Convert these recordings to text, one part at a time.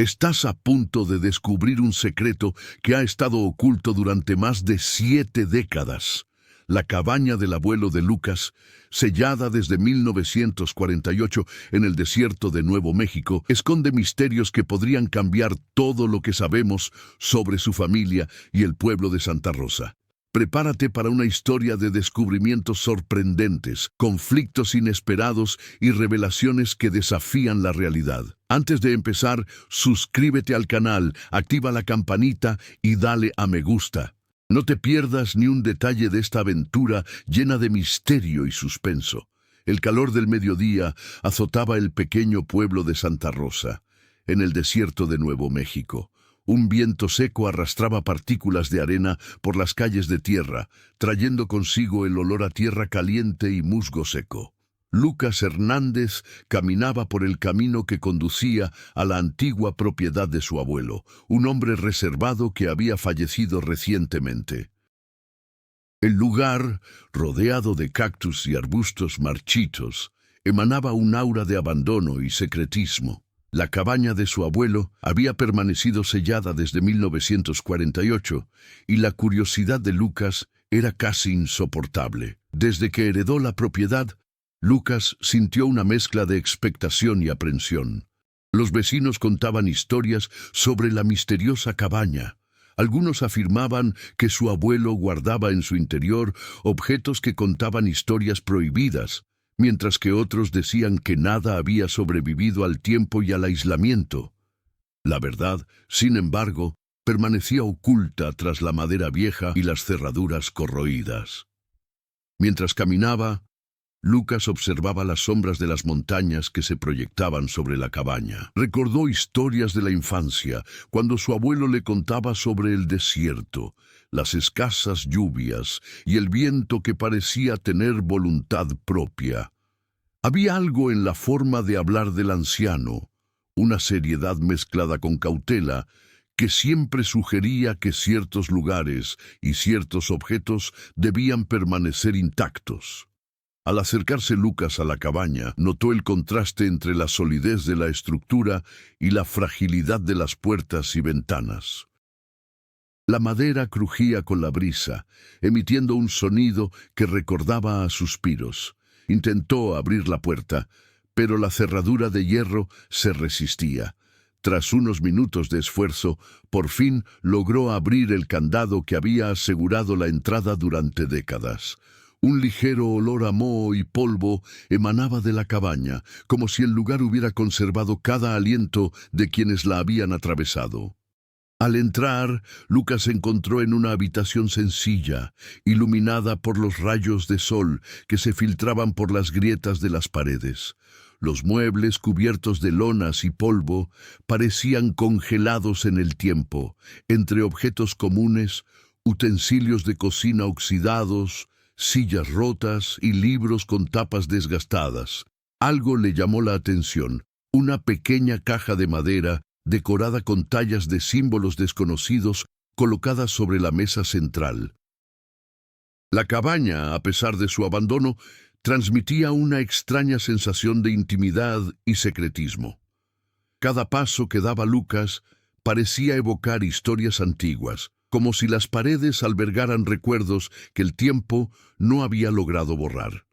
Estás a punto de descubrir un secreto que ha estado oculto durante más de 7 décadas. La cabaña del abuelo de Lucas, sellada desde 1948 en el desierto de Nuevo México, esconde misterios que podrían cambiar todo lo que sabemos sobre su familia y el pueblo de Santa Rosa. Prepárate para una historia de descubrimientos sorprendentes, conflictos inesperados y revelaciones que desafían la realidad. Antes de empezar, suscríbete al canal, activa la campanita y dale a me gusta. No te pierdas ni un detalle de esta aventura llena de misterio y suspenso. El calor del mediodía azotaba el pequeño pueblo de Santa Rosa, en el desierto de Nuevo México. Un viento seco arrastraba partículas de arena por las calles de tierra, trayendo consigo el olor a tierra caliente y musgo seco. Lucas Hernández caminaba por el camino que conducía a la antigua propiedad de su abuelo, un hombre reservado que había fallecido recientemente. El lugar, rodeado de cactus y arbustos marchitos, emanaba un aura de abandono y secretismo. La cabaña de su abuelo había permanecido sellada desde 1948 y la curiosidad de Lucas era casi insoportable. Desde que heredó la propiedad, Lucas sintió una mezcla de expectación y aprensión. Los vecinos contaban historias sobre la misteriosa cabaña. Algunos afirmaban que su abuelo guardaba en su interior objetos que contaban historias prohibidas, mientras que otros decían que nada había sobrevivido al tiempo y al aislamiento. La verdad, sin embargo, permanecía oculta tras la madera vieja y las cerraduras corroídas. Mientras caminaba, Lucas observaba las sombras de las montañas que se proyectaban sobre la cabaña. Recordó historias de la infancia, cuando su abuelo le contaba sobre el desierto, las escasas lluvias y el viento que parecía tener voluntad propia. Había algo en la forma de hablar del anciano, una seriedad mezclada con cautela, que siempre sugería que ciertos lugares y ciertos objetos debían permanecer intactos. Al acercarse Lucas a la cabaña, notó el contraste entre la solidez de la estructura y la fragilidad de las puertas y ventanas. La madera crujía con la brisa, emitiendo un sonido que recordaba a suspiros. Intentó abrir la puerta, pero la cerradura de hierro se resistía. Tras unos minutos de esfuerzo, por fin logró abrir el candado que había asegurado la entrada durante décadas. Un ligero olor a moho y polvo emanaba de la cabaña, como si el lugar hubiera conservado cada aliento de quienes la habían atravesado. Al entrar, Lucas se encontró en una habitación sencilla, iluminada por los rayos de sol que se filtraban por las grietas de las paredes. Los muebles, cubiertos de lonas y polvo, parecían congelados en el tiempo, entre objetos comunes, utensilios de cocina oxidados, sillas rotas y libros con tapas desgastadas. Algo le llamó la atención: una pequeña caja de madera decorada con tallas de símbolos desconocidos colocada sobre la mesa central. La cabaña, a pesar de su abandono, transmitía una extraña sensación de intimidad y secretismo. Cada paso que daba Lucas parecía evocar historias antiguas, como si las paredes albergaran recuerdos que el tiempo no había logrado borrar.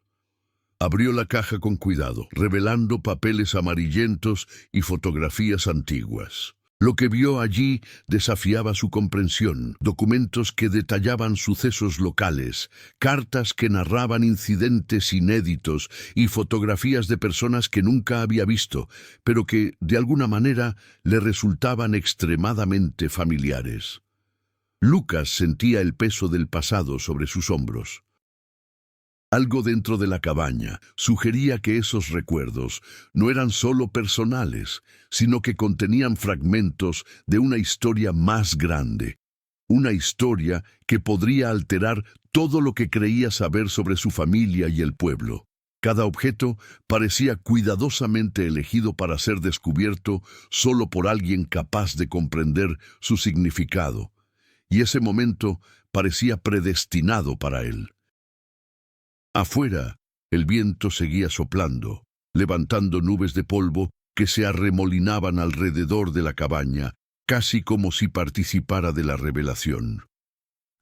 Abrió la caja con cuidado, revelando papeles amarillentos y fotografías antiguas. Lo que vio allí desafiaba su comprensión: documentos que detallaban sucesos locales, cartas que narraban incidentes inéditos y fotografías de personas que nunca había visto, pero que, de alguna manera, le resultaban extremadamente familiares. Lucas sentía el peso del pasado sobre sus hombros. Algo dentro de la cabaña sugería que esos recuerdos no eran solo personales, sino que contenían fragmentos de una historia más grande, una historia que podría alterar todo lo que creía saber sobre su familia y el pueblo. Cada objeto parecía cuidadosamente elegido para ser descubierto solo por alguien capaz de comprender su significado, y ese momento parecía predestinado para él. Afuera, el viento seguía soplando, levantando nubes de polvo que se arremolinaban alrededor de la cabaña, casi como si participara de la revelación.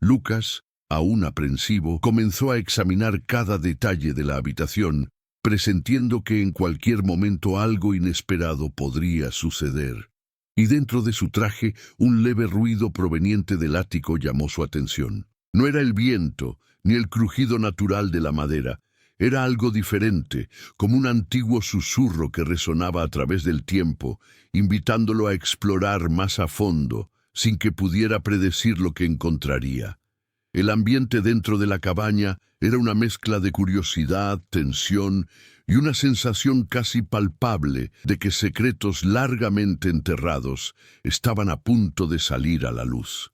Lucas, aún aprensivo, comenzó a examinar cada detalle de la habitación, presintiendo que en cualquier momento algo inesperado podría suceder. Y dentro de su traje, un leve ruido proveniente del ático llamó su atención. No era el viento, ni el crujido natural de la madera. Era algo diferente, como un antiguo susurro que resonaba a través del tiempo, invitándolo a explorar más a fondo, sin que pudiera predecir lo que encontraría. El ambiente dentro de la cabaña era una mezcla de curiosidad, tensión y una sensación casi palpable de que secretos largamente enterrados estaban a punto de salir a la luz.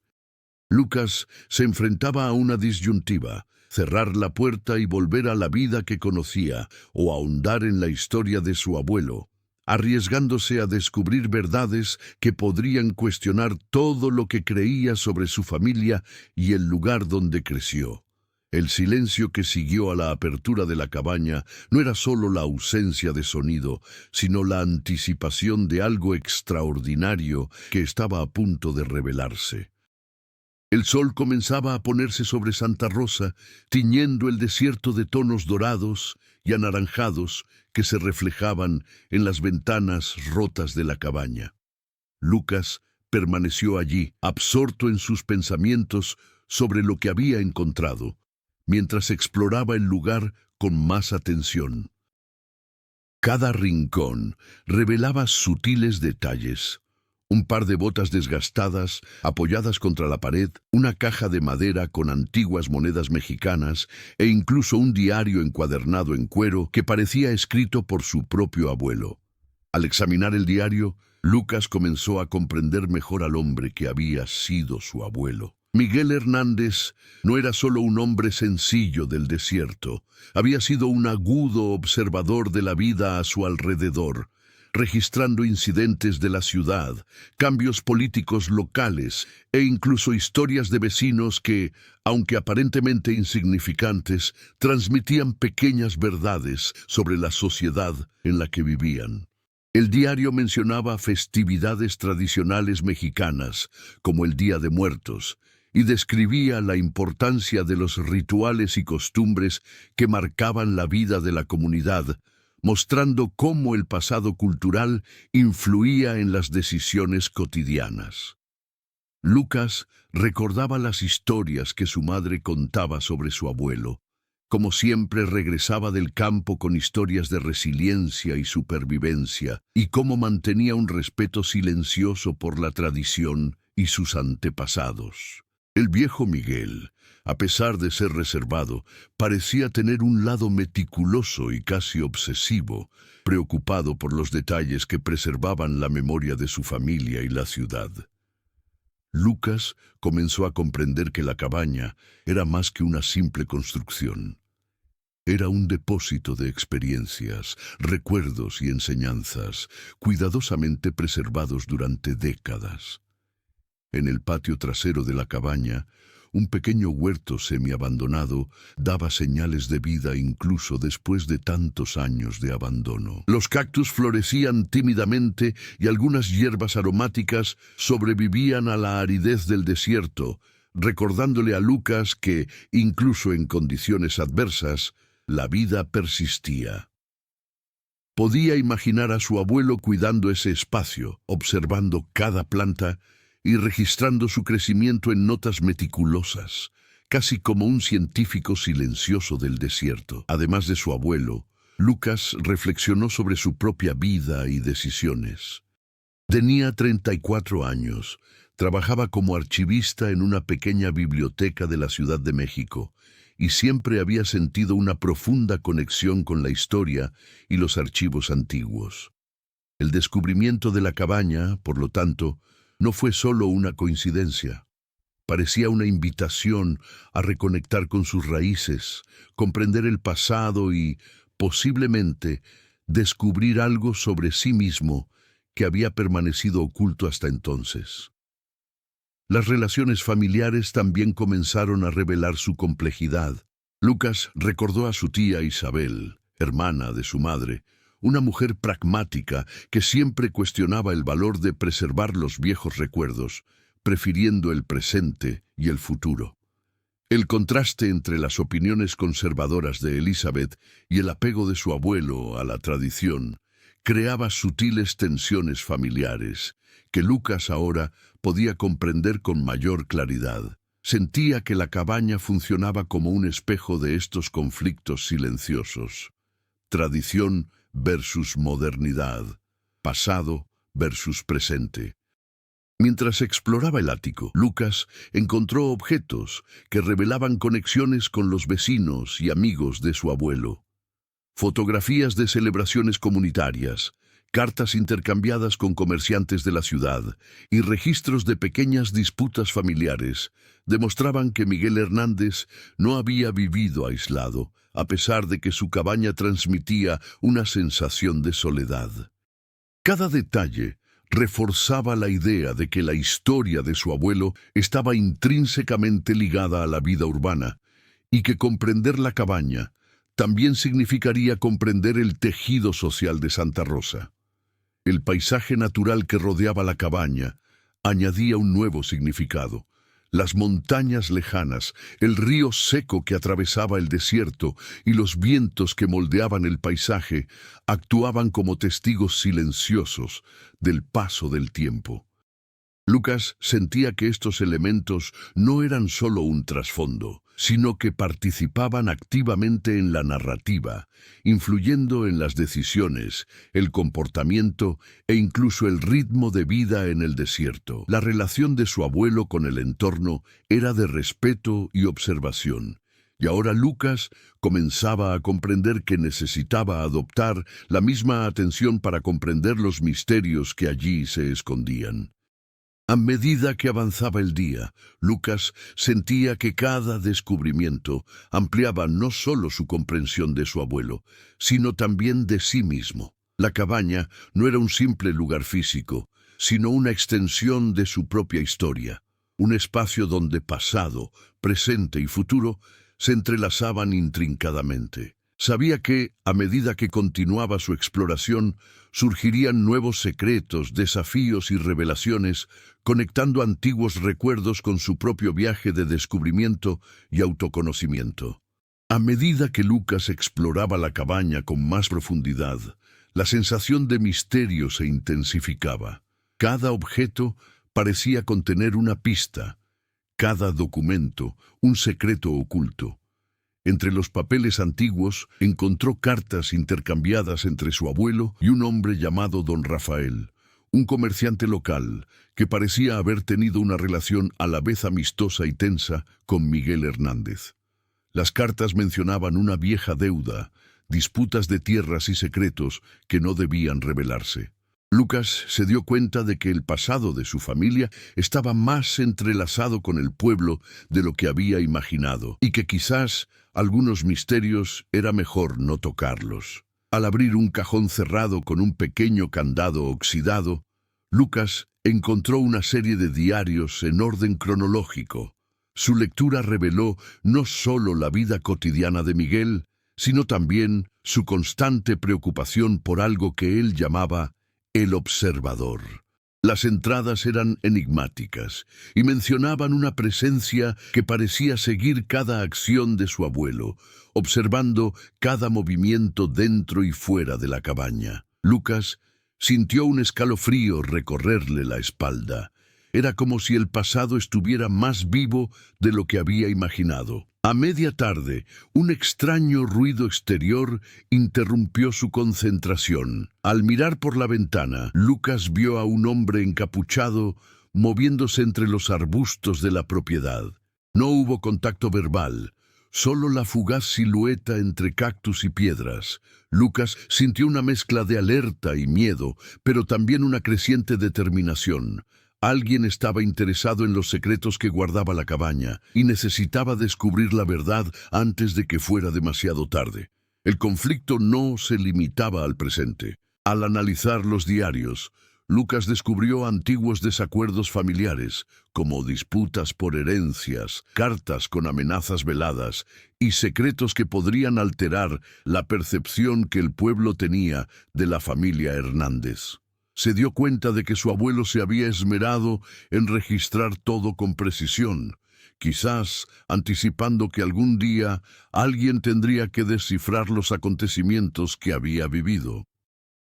Lucas se enfrentaba a una disyuntiva: cerrar la puerta y volver a la vida que conocía, o ahondar en la historia de su abuelo, arriesgándose a descubrir verdades que podrían cuestionar todo lo que creía sobre su familia y el lugar donde creció. El silencio que siguió a la apertura de la cabaña no era solo la ausencia de sonido, sino la anticipación de algo extraordinario que estaba a punto de revelarse. El sol comenzaba a ponerse sobre Santa Rosa, tiñendo el desierto de tonos dorados y anaranjados que se reflejaban en las ventanas rotas de la cabaña. Lucas permaneció allí, absorto en sus pensamientos sobre lo que había encontrado, mientras exploraba el lugar con más atención. Cada rincón revelaba sutiles detalles: un par de botas desgastadas, apoyadas contra la pared, una caja de madera con antiguas monedas mexicanas e incluso un diario encuadernado en cuero que parecía escrito por su propio abuelo. Al examinar el diario, Lucas comenzó a comprender mejor al hombre que había sido su abuelo. Miguel Hernández no era solo un hombre sencillo del desierto, había sido un agudo observador de la vida a su alrededor, registrando incidentes de la ciudad, cambios políticos locales e incluso historias de vecinos que, aunque aparentemente insignificantes, transmitían pequeñas verdades sobre la sociedad en la que vivían. El diario mencionaba festividades tradicionales mexicanas, como el Día de Muertos, y describía la importancia de los rituales y costumbres que marcaban la vida de la comunidad, mostrando cómo el pasado cultural influía en las decisiones cotidianas. Lucas recordaba las historias que su madre contaba sobre su abuelo. Como siempre, regresaba del campo con historias de resiliencia y supervivencia, y cómo mantenía un respeto silencioso por la tradición y sus antepasados. El viejo Miguel, a pesar de ser reservado, parecía tener un lado meticuloso y casi obsesivo, preocupado por los detalles que preservaban la memoria de su familia y la ciudad. Lucas comenzó a comprender que la cabaña era más que una simple construcción. Era un depósito de experiencias, recuerdos y enseñanzas, cuidadosamente preservados durante décadas. En el patio trasero de la cabaña, un pequeño huerto semiabandonado daba señales de vida incluso después de tantos años de abandono. Los cactus florecían tímidamente y algunas hierbas aromáticas sobrevivían a la aridez del desierto, recordándole a Lucas que, incluso en condiciones adversas, la vida persistía. Podía imaginar a su abuelo cuidando ese espacio, observando cada planta y registrando su crecimiento en notas meticulosas, casi como un científico silencioso del desierto. Además de su abuelo, Lucas reflexionó sobre su propia vida y decisiones. Tenía 34 años, trabajaba como archivista en una pequeña biblioteca de la Ciudad de México, y siempre había sentido una profunda conexión con la historia y los archivos antiguos. El descubrimiento de la cabaña, por lo tanto, no fue solo una coincidencia. Parecía una invitación a reconectar con sus raíces, comprender el pasado y, posiblemente, descubrir algo sobre sí mismo que había permanecido oculto hasta entonces. Las relaciones familiares también comenzaron a revelar su complejidad. Lucas recordó a su tía Isabel, hermana de su madre, una mujer pragmática que siempre cuestionaba el valor de preservar los viejos recuerdos, prefiriendo el presente y el futuro. El contraste entre las opiniones conservadoras de Elizabeth y el apego de su abuelo a la tradición creaba sutiles tensiones familiares que Lucas ahora podía comprender con mayor claridad. Sentía que la cabaña funcionaba como un espejo de estos conflictos silenciosos. Tradición versus modernidad, pasado versus presente. Mientras exploraba el ático, Lucas encontró objetos que revelaban conexiones con los vecinos y amigos de su abuelo. Fotografías de celebraciones comunitarias, cartas intercambiadas con comerciantes de la ciudad y registros de pequeñas disputas familiares demostraban que Miguel Hernández no había vivido aislado, a pesar de que su cabaña transmitía una sensación de soledad. Cada detalle reforzaba la idea de que la historia de su abuelo estaba intrínsecamente ligada a la vida urbana y que comprender la cabaña también significaría comprender el tejido social de Santa Rosa. El paisaje natural que rodeaba la cabaña añadía un nuevo significado. Las montañas lejanas, el río seco que atravesaba el desierto y los vientos que moldeaban el paisaje actuaban como testigos silenciosos del paso del tiempo. Lucas sentía que estos elementos no eran solo un trasfondo, sino que participaban activamente en la narrativa, influyendo en las decisiones, el comportamiento e incluso el ritmo de vida en el desierto. La relación de su abuelo con el entorno era de respeto y observación, y ahora Lucas comenzaba a comprender que necesitaba adoptar la misma atención para comprender los misterios que allí se escondían. A medida que avanzaba el día, Lucas sentía que cada descubrimiento ampliaba no solo su comprensión de su abuelo, sino también de sí mismo. La cabaña no era un simple lugar físico, sino una extensión de su propia historia, un espacio donde pasado, presente y futuro se entrelazaban intrincadamente. Sabía que, a medida que continuaba su exploración, surgirían nuevos secretos, desafíos y revelaciones, conectando antiguos recuerdos con su propio viaje de descubrimiento y autoconocimiento. A medida que Lucas exploraba la cabaña con más profundidad, la sensación de misterio se intensificaba. Cada objeto parecía contener una pista, cada documento un secreto oculto. Entre los papeles antiguos encontró cartas intercambiadas entre su abuelo y un hombre llamado Don Rafael, un comerciante local que parecía haber tenido una relación a la vez amistosa y tensa con Miguel Hernández. Las cartas mencionaban una vieja deuda, disputas de tierras y secretos que no debían revelarse. Lucas se dio cuenta de que el pasado de su familia estaba más entrelazado con el pueblo de lo que había imaginado, y que quizás algunos misterios era mejor no tocarlos. Al abrir un cajón cerrado con un pequeño candado oxidado, Lucas encontró una serie de diarios en orden cronológico. Su lectura reveló no solo la vida cotidiana de Miguel, sino también su constante preocupación por algo que él llamaba el observador. Las entradas eran enigmáticas y mencionaban una presencia que parecía seguir cada acción de su abuelo, observando cada movimiento dentro y fuera de la cabaña. Lucas sintió un escalofrío recorrerle la espalda. Era como si el pasado estuviera más vivo de lo que había imaginado. A media tarde, un extraño ruido exterior interrumpió su concentración. Al mirar por la ventana, Lucas vio a un hombre encapuchado moviéndose entre los arbustos de la propiedad. No hubo contacto verbal, solo la fugaz silueta entre cactus y piedras. Lucas sintió una mezcla de alerta y miedo, pero también una creciente determinación. Alguien estaba interesado en los secretos que guardaba la cabaña y necesitaba descubrir la verdad antes de que fuera demasiado tarde. El conflicto no se limitaba al presente. Al analizar los diarios, Lucas descubrió antiguos desacuerdos familiares, como disputas por herencias, cartas con amenazas veladas y secretos que podrían alterar la percepción que el pueblo tenía de la familia Hernández. Se dio cuenta de que su abuelo se había esmerado en registrar todo con precisión, quizás anticipando que algún día alguien tendría que descifrar los acontecimientos que había vivido.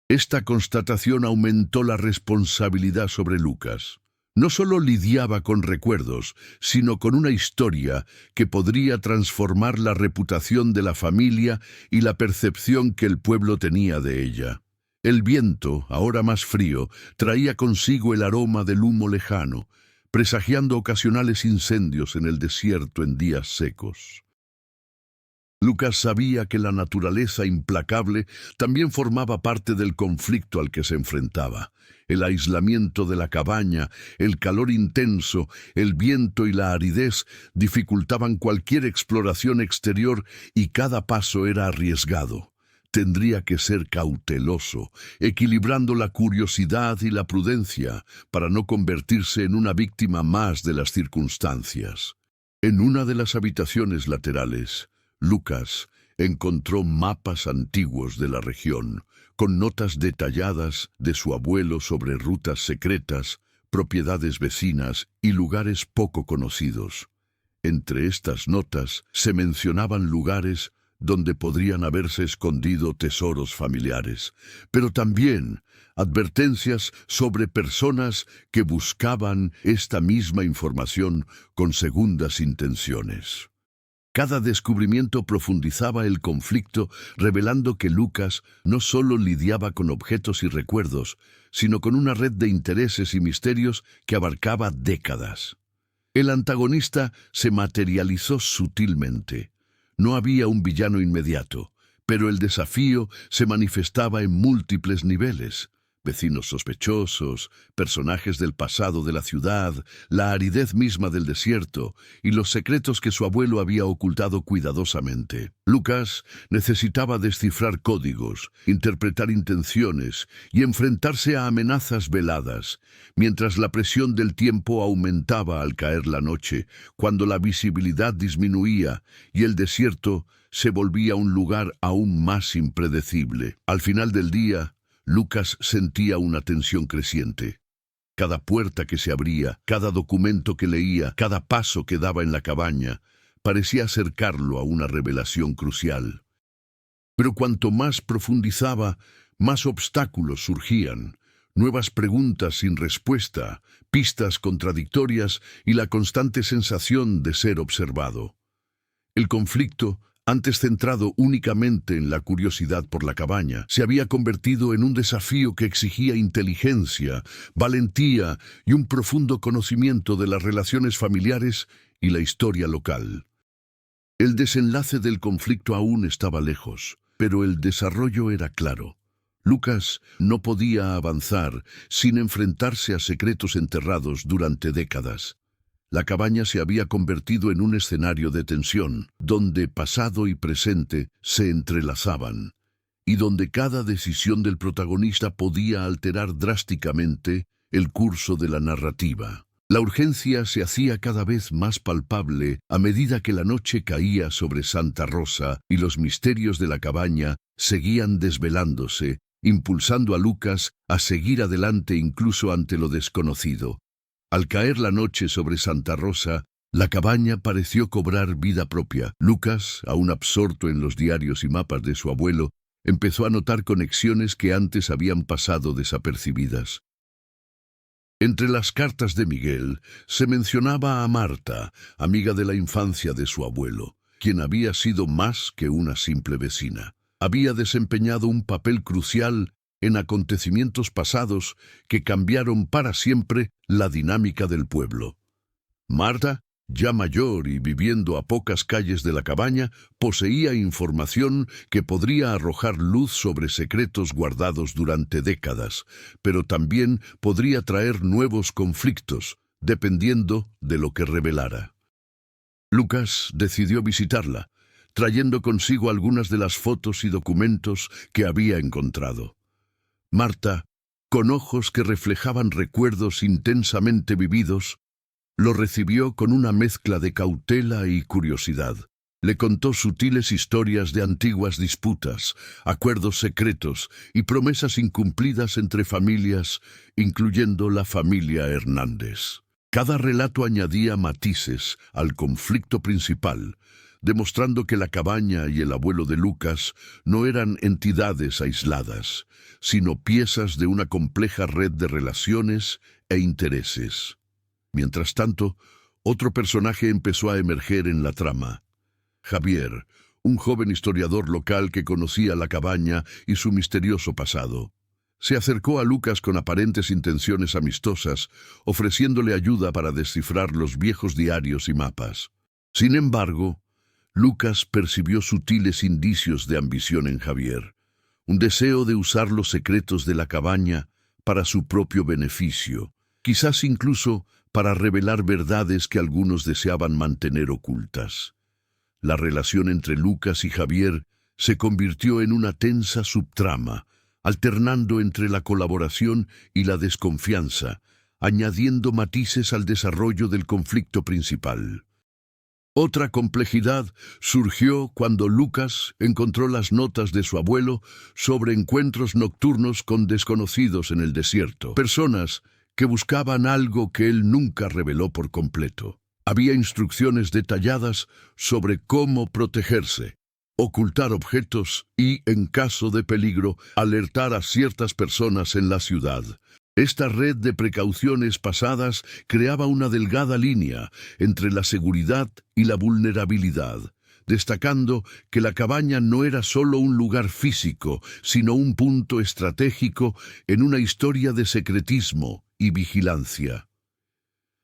Esta constatación aumentó la responsabilidad sobre Lucas. No solo lidiaba con recuerdos, sino con una historia que podría transformar la reputación de la familia y la percepción que el pueblo tenía de ella. El viento, ahora más frío, traía consigo el aroma del humo lejano, presagiando ocasionales incendios en el desierto en días secos. Lucas sabía que la naturaleza implacable también formaba parte del conflicto al que se enfrentaba. El aislamiento de la cabaña, el calor intenso, el viento y la aridez dificultaban cualquier exploración exterior y cada paso era arriesgado. Tendría que ser cauteloso, equilibrando la curiosidad y la prudencia para no convertirse en una víctima más de las circunstancias. En una de las habitaciones laterales, Lucas encontró mapas antiguos de la región, con notas detalladas de su abuelo sobre rutas secretas, propiedades vecinas y lugares poco conocidos. Entre estas notas se mencionaban lugares donde podrían haberse escondido tesoros familiares, pero también advertencias sobre personas que buscaban esta misma información con segundas intenciones. Cada descubrimiento profundizaba el conflicto, revelando que Lucas no solo lidiaba con objetos y recuerdos, sino con una red de intereses y misterios que abarcaba décadas. El antagonista se materializó sutilmente. No había un villano inmediato, pero el desafío se manifestaba en múltiples niveles. Vecinos sospechosos, personajes del pasado de la ciudad, la aridez misma del desierto y los secretos que su abuelo había ocultado cuidadosamente. Lucas necesitaba descifrar códigos, interpretar intenciones y enfrentarse a amenazas veladas, mientras la presión del tiempo aumentaba al caer la noche, cuando la visibilidad disminuía y el desierto se volvía un lugar aún más impredecible. Al final del día, Lucas sentía una tensión creciente. Cada puerta que se abría, cada documento que leía, cada paso que daba en la cabaña, parecía acercarlo a una revelación crucial. Pero cuanto más profundizaba, más obstáculos surgían, nuevas preguntas sin respuesta, pistas contradictorias y la constante sensación de ser observado. El conflicto, antes centrado únicamente en la curiosidad por la cabaña, se había convertido en un desafío que exigía inteligencia, valentía y un profundo conocimiento de las relaciones familiares y la historia local. El desenlace del conflicto aún estaba lejos, pero el desarrollo era claro. Lucas no podía avanzar sin enfrentarse a secretos enterrados durante décadas. La cabaña se había convertido en un escenario de tensión, donde pasado y presente se entrelazaban, y donde cada decisión del protagonista podía alterar drásticamente el curso de la narrativa. La urgencia se hacía cada vez más palpable a medida que la noche caía sobre Santa Rosa y los misterios de la cabaña seguían desvelándose, impulsando a Lucas a seguir adelante incluso ante lo desconocido. Al caer la noche sobre Santa Rosa, la cabaña pareció cobrar vida propia. Lucas, aún absorto en los diarios y mapas de su abuelo, empezó a notar conexiones que antes habían pasado desapercibidas. Entre las cartas de Miguel se mencionaba a Marta, amiga de la infancia de su abuelo, quien había sido más que una simple vecina. Había desempeñado un papel crucial en acontecimientos pasados que cambiaron para siempre la dinámica del pueblo. Marta, ya mayor y viviendo a pocas calles de la cabaña, poseía información que podría arrojar luz sobre secretos guardados durante décadas, pero también podría traer nuevos conflictos, dependiendo de lo que revelara. Lucas decidió visitarla, trayendo consigo algunas de las fotos y documentos que había encontrado. Marta con ojos que reflejaban recuerdos intensamente vividos, lo recibió con una mezcla de cautela y curiosidad. Le contó sutiles historias de antiguas disputas, acuerdos secretos y promesas incumplidas entre familias, incluyendo la familia Hernández. Cada relato añadía matices al conflicto principal, demostrando que la cabaña y el abuelo de Lucas no eran entidades aisladas, sino piezas de una compleja red de relaciones e intereses. Mientras tanto, otro personaje empezó a emerger en la trama. Javier, un joven historiador local que conocía la cabaña y su misterioso pasado. Se acercó a Lucas con aparentes intenciones amistosas, ofreciéndole ayuda para descifrar los viejos diarios y mapas. Sin embargo, Lucas percibió sutiles indicios de ambición en Javier, un deseo de usar los secretos de la cabaña para su propio beneficio, quizás incluso para revelar verdades que algunos deseaban mantener ocultas. La relación entre Lucas y Javier se convirtió en una tensa subtrama, alternando entre la colaboración y la desconfianza, añadiendo matices al desarrollo del conflicto principal. Otra complejidad surgió cuando Lucas encontró las notas de su abuelo sobre encuentros nocturnos con desconocidos en el desierto, personas que buscaban algo que él nunca reveló por completo. Había instrucciones detalladas sobre cómo protegerse, ocultar objetos y, en caso de peligro, alertar a ciertas personas en la ciudad. Esta red de precauciones pasadas creaba una delgada línea entre la seguridad y la vulnerabilidad, destacando que la cabaña no era solo un lugar físico, sino un punto estratégico en una historia de secretismo y vigilancia.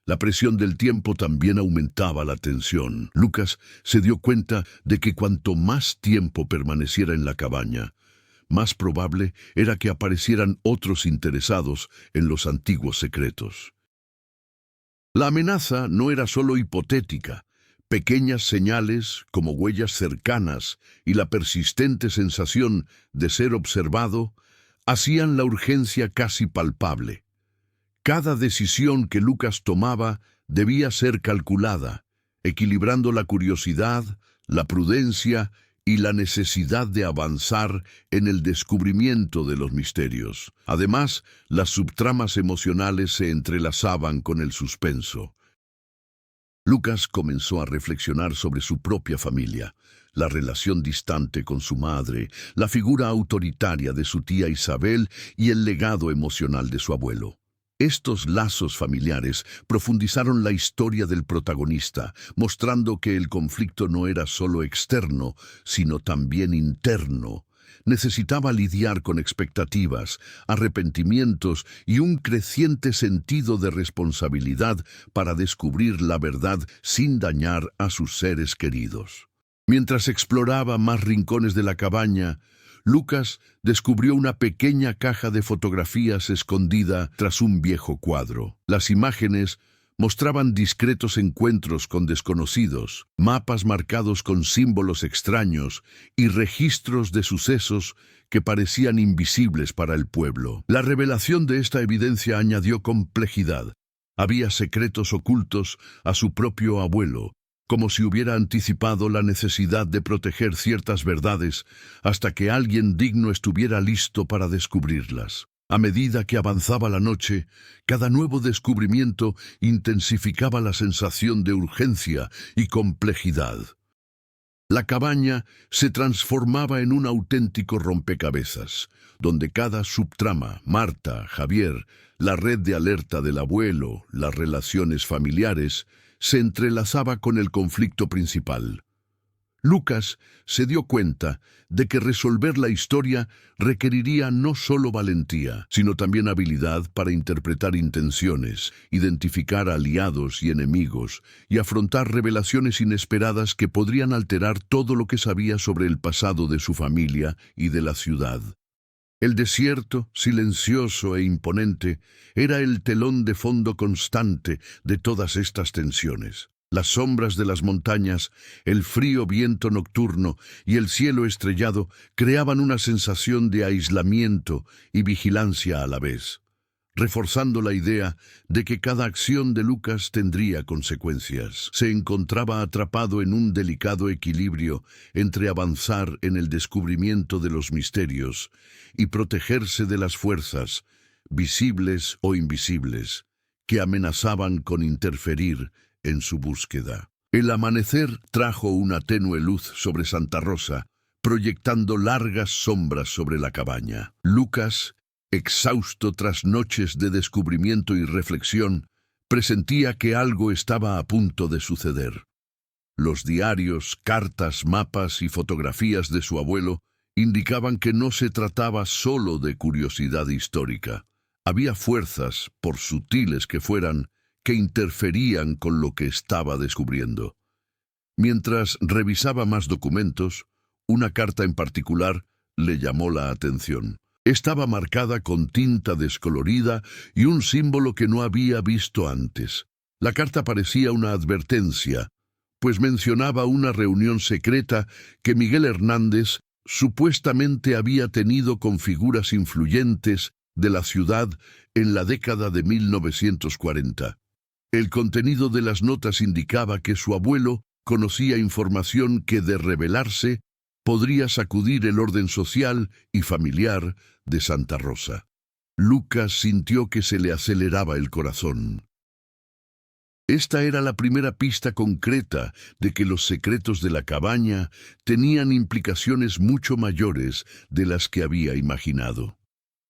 La presión del tiempo también aumentaba la tensión. Lucas se dio cuenta de que cuanto más tiempo permaneciera en la cabaña, más probable era que aparecieran otros interesados en los antiguos secretos. La amenaza no era solo hipotética. Pequeñas señales, como huellas cercanas y la persistente sensación de ser observado, hacían la urgencia casi palpable. Cada decisión que Lucas tomaba debía ser calculada, equilibrando la curiosidad, la prudencia y la necesidad de avanzar en el descubrimiento de los misterios. Además, las subtramas emocionales se entrelazaban con el suspenso. Lucas comenzó a reflexionar sobre su propia familia, la relación distante con su madre, la figura autoritaria de su tía Isabel y el legado emocional de su abuelo. Estos lazos familiares profundizaron la historia del protagonista, mostrando que el conflicto no era solo externo, sino también interno. Necesitaba lidiar con expectativas, arrepentimientos y un creciente sentido de responsabilidad para descubrir la verdad sin dañar a sus seres queridos. Mientras exploraba más rincones de la cabaña, Lucas descubrió una pequeña caja de fotografías escondida tras un viejo cuadro. Las imágenes mostraban discretos encuentros con desconocidos, mapas marcados con símbolos extraños y registros de sucesos que parecían invisibles para el pueblo. La revelación de esta evidencia añadió complejidad. Había secretos ocultos a su propio abuelo, como si hubiera anticipado la necesidad de proteger ciertas verdades hasta que alguien digno estuviera listo para descubrirlas. A medida que avanzaba la noche, cada nuevo descubrimiento intensificaba la sensación de urgencia y complejidad. La cabaña se transformaba en un auténtico rompecabezas, donde cada subtrama, Marta, Javier, la red de alerta del abuelo, las relaciones familiares, se entrelazaba con el conflicto principal. Lucas se dio cuenta de que resolver la historia requeriría no solo valentía, sino también habilidad para interpretar intenciones, identificar aliados y enemigos, y afrontar revelaciones inesperadas que podrían alterar todo lo que sabía sobre el pasado de su familia y de la ciudad. El desierto, silencioso e imponente, era el telón de fondo constante de todas estas tensiones. Las sombras de las montañas, el frío viento nocturno y el cielo estrellado creaban una sensación de aislamiento y vigilancia a la vez, reforzando la idea de que cada acción de Lucas tendría consecuencias. Se encontraba atrapado en un delicado equilibrio entre avanzar en el descubrimiento de los misterios y protegerse de las fuerzas, visibles o invisibles, que amenazaban con interferir en su búsqueda. El amanecer trajo una tenue luz sobre Santa Rosa, proyectando largas sombras sobre la cabaña. Lucas, exhausto tras noches de descubrimiento y reflexión, presentía que algo estaba a punto de suceder. Los diarios, cartas, mapas y fotografías de su abuelo indicaban que no se trataba solo de curiosidad histórica. Había fuerzas, por sutiles que fueran, que interferían con lo que estaba descubriendo. Mientras revisaba más documentos, una carta en particular le llamó la atención. Estaba marcada con tinta descolorida y un símbolo que no había visto antes. La carta parecía una advertencia, pues mencionaba una reunión secreta que Miguel Hernández supuestamente había tenido con figuras influyentes de la ciudad en la década de 1940. El contenido de las notas indicaba que su abuelo conocía información que, de revelarse, podría sacudir el orden social y familiar de Santa Rosa. Lucas sintió que se le aceleraba el corazón. Esta era la primera pista concreta de que los secretos de la cabaña tenían implicaciones mucho mayores de las que había imaginado.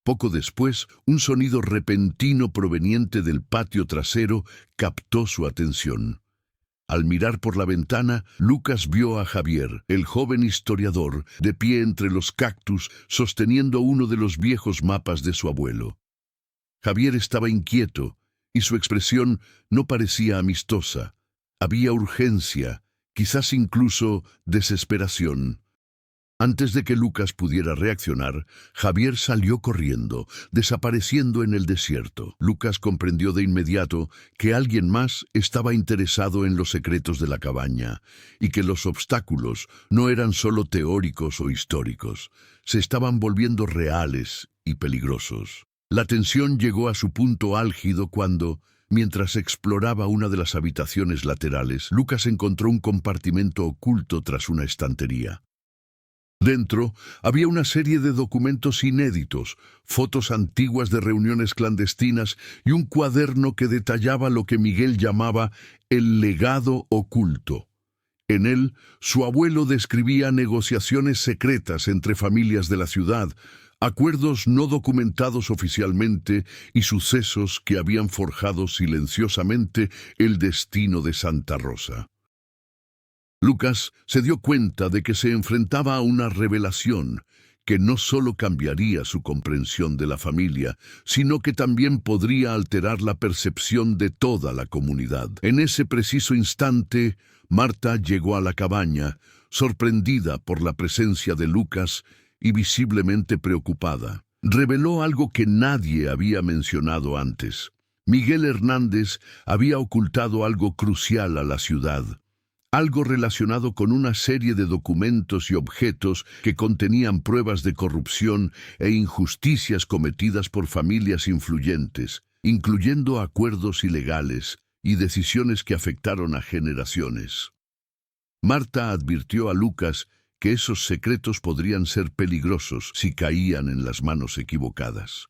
Poco después, un sonido repentino proveniente del patio trasero captó su atención. Al mirar por la ventana, Lucas vio a Javier, el joven historiador, de pie entre los cactus, sosteniendo uno de los viejos mapas de su abuelo. Javier estaba inquieto, y su expresión no parecía amistosa. Había urgencia, quizás incluso desesperación. Antes de que Lucas pudiera reaccionar, Javier salió corriendo, desapareciendo en el desierto. Lucas comprendió de inmediato que alguien más estaba interesado en los secretos de la cabaña, y que los obstáculos no eran solo teóricos o históricos, se estaban volviendo reales y peligrosos. La tensión llegó a su punto álgido cuando, mientras exploraba una de las habitaciones laterales, Lucas encontró un compartimento oculto tras una estantería. Dentro había una serie de documentos inéditos, fotos antiguas de reuniones clandestinas y un cuaderno que detallaba lo que Miguel llamaba el legado oculto. En él, su abuelo describía negociaciones secretas entre familias de la ciudad, acuerdos no documentados oficialmente y sucesos que habían forjado silenciosamente el destino de Santa Rosa. Lucas se dio cuenta de que se enfrentaba a una revelación que no solo cambiaría su comprensión de la familia, sino que también podría alterar la percepción de toda la comunidad. En ese preciso instante, Marta llegó a la cabaña, sorprendida por la presencia de Lucas y visiblemente preocupada. Reveló algo que nadie había mencionado antes. Miguel Hernández había ocultado algo crucial a la ciudad. Algo relacionado con una serie de documentos y objetos que contenían pruebas de corrupción e injusticias cometidas por familias influyentes, incluyendo acuerdos ilegales y decisiones que afectaron a generaciones. Marta advirtió a Lucas que esos secretos podrían ser peligrosos si caían en las manos equivocadas.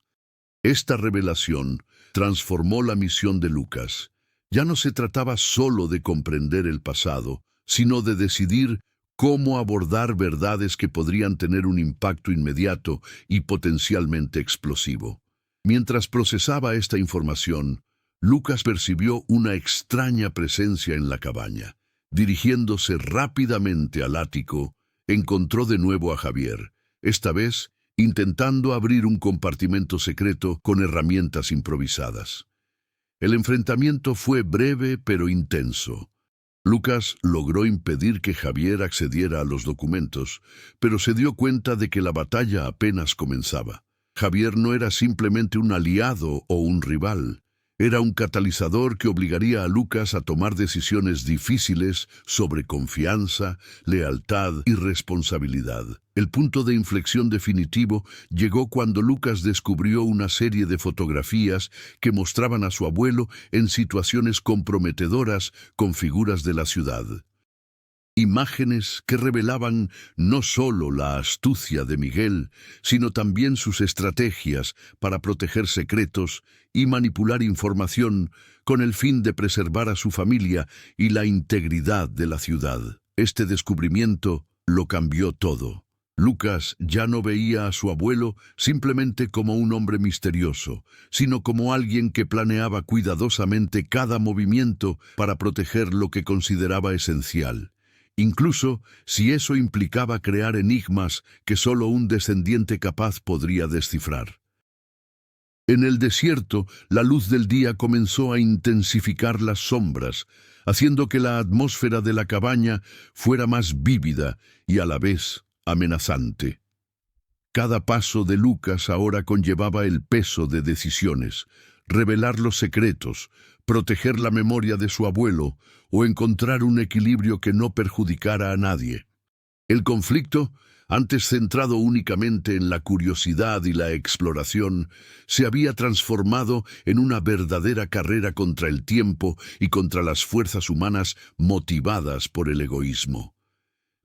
Esta revelación transformó la misión de Lucas. Ya no se trataba solo de comprender el pasado, sino de decidir cómo abordar verdades que podrían tener un impacto inmediato y potencialmente explosivo. Mientras procesaba esta información, Lucas percibió una extraña presencia en la cabaña. Dirigiéndose rápidamente al ático, encontró de nuevo a Javier, esta vez intentando abrir un compartimento secreto con herramientas improvisadas. El enfrentamiento fue breve pero intenso. Lucas logró impedir que Javier accediera a los documentos, pero se dio cuenta de que la batalla apenas comenzaba. Javier no era simplemente un aliado o un rival. Era un catalizador que obligaría a Lucas a tomar decisiones difíciles sobre confianza, lealtad y responsabilidad. El punto de inflexión definitivo llegó cuando Lucas descubrió una serie de fotografías que mostraban a su abuelo en situaciones comprometedoras con figuras de la ciudad. Imágenes que revelaban no solo la astucia de Miguel, sino también sus estrategias para proteger secretos y manipular información con el fin de preservar a su familia y la integridad de la ciudad. Este descubrimiento lo cambió todo. Lucas ya no veía a su abuelo simplemente como un hombre misterioso, sino como alguien que planeaba cuidadosamente cada movimiento para proteger lo que consideraba esencial, incluso si eso implicaba crear enigmas que solo un descendiente capaz podría descifrar. En el desierto, la luz del día comenzó a intensificar las sombras, haciendo que la atmósfera de la cabaña fuera más vívida y a la vez amenazante. Cada paso de Lucas ahora conllevaba el peso de decisiones: revelar los secretos, proteger la memoria de su abuelo o encontrar un equilibrio que no perjudicara a nadie. El conflicto, antes centrado únicamente en la curiosidad y la exploración, se había transformado en una verdadera carrera contra el tiempo y contra las fuerzas humanas motivadas por el egoísmo.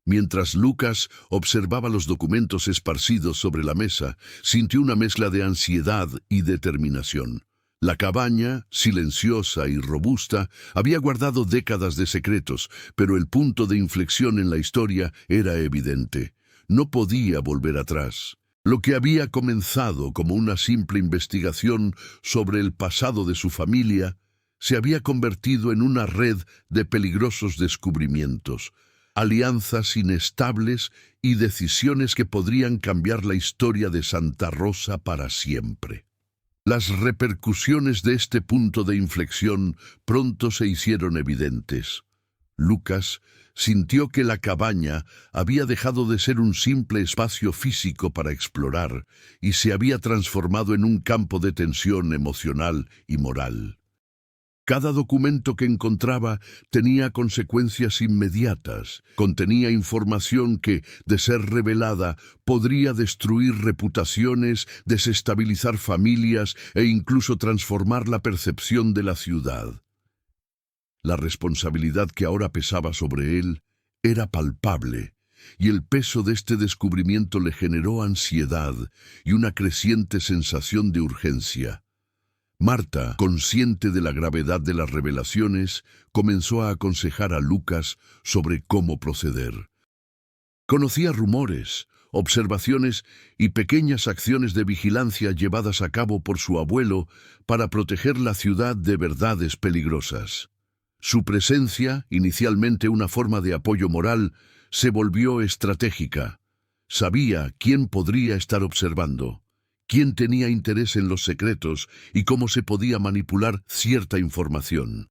Mientras Lucas observaba los documentos esparcidos sobre la mesa, sintió una mezcla de ansiedad y determinación. La cabaña, silenciosa y robusta, había guardado décadas de secretos, pero el punto de inflexión en la historia era evidente. No podía volver atrás. Lo que había comenzado como una simple investigación sobre el pasado de su familia se había convertido en una red de peligrosos descubrimientos, alianzas inestables y decisiones que podrían cambiar la historia de Santa Rosa para siempre. Las repercusiones de este punto de inflexión pronto se hicieron evidentes. Lucas sintió que la cabaña había dejado de ser un simple espacio físico para explorar y se había transformado en un campo de tensión emocional y moral. Cada documento que encontraba tenía consecuencias inmediatas, contenía información que, de ser revelada, podría destruir reputaciones, desestabilizar familias e incluso transformar la percepción de la ciudad. La responsabilidad que ahora pesaba sobre él era palpable, y el peso de este descubrimiento le generó ansiedad y una creciente sensación de urgencia. Marta, consciente de la gravedad de las revelaciones, comenzó a aconsejar a Lucas sobre cómo proceder. Conocía rumores, observaciones y pequeñas acciones de vigilancia llevadas a cabo por su abuelo para proteger la ciudad de verdades peligrosas. Su presencia, inicialmente una forma de apoyo moral, se volvió estratégica. Sabía quién podría estar observando, quién tenía interés en los secretos y cómo se podía manipular cierta información.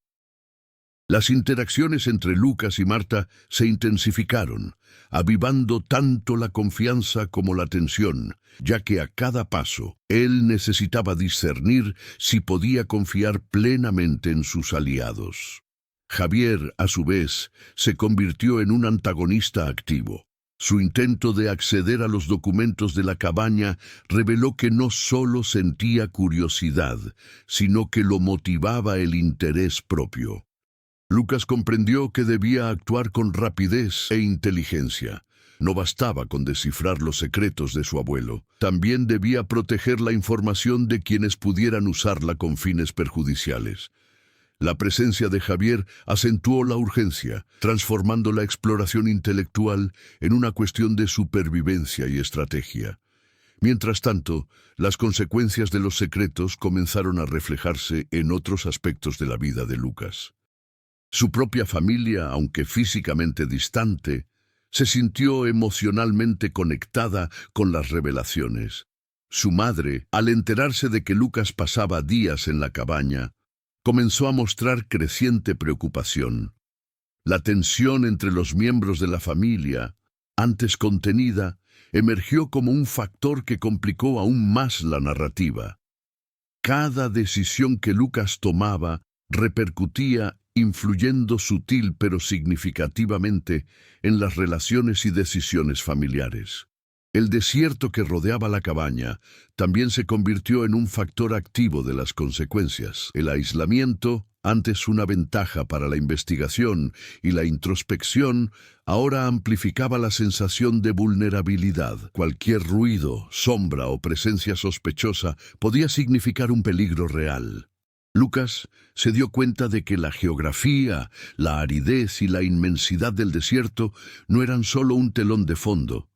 Las interacciones entre Lucas y Marta se intensificaron, avivando tanto la confianza como la tensión, ya que a cada paso él necesitaba discernir si podía confiar plenamente en sus aliados. Javier, a su vez, se convirtió en un antagonista activo. Su intento de acceder a los documentos de la cabaña reveló que no solo sentía curiosidad, sino que lo motivaba el interés propio. Lucas comprendió que debía actuar con rapidez e inteligencia. No bastaba con descifrar los secretos de su abuelo, también debía proteger la información de quienes pudieran usarla con fines perjudiciales. La presencia de Javier acentuó la urgencia, transformando la exploración intelectual en una cuestión de supervivencia y estrategia. Mientras tanto, las consecuencias de los secretos comenzaron a reflejarse en otros aspectos de la vida de Lucas. Su propia familia, aunque físicamente distante, se sintió emocionalmente conectada con las revelaciones. Su madre, al enterarse de que Lucas pasaba días en la cabaña, comenzó a mostrar creciente preocupación. La tensión entre los miembros de la familia, antes contenida, emergió como un factor que complicó aún más la narrativa. Cada decisión que Lucas tomaba repercutía, influyendo sutil pero significativamente en las relaciones y decisiones familiares. El desierto que rodeaba la cabaña también se convirtió en un factor activo de las consecuencias. El aislamiento, antes una ventaja para la investigación y la introspección, ahora amplificaba la sensación de vulnerabilidad. Cualquier ruido, sombra o presencia sospechosa podía significar un peligro real. Lucas se dio cuenta de que la geografía, la aridez y la inmensidad del desierto no eran solo un telón de fondo.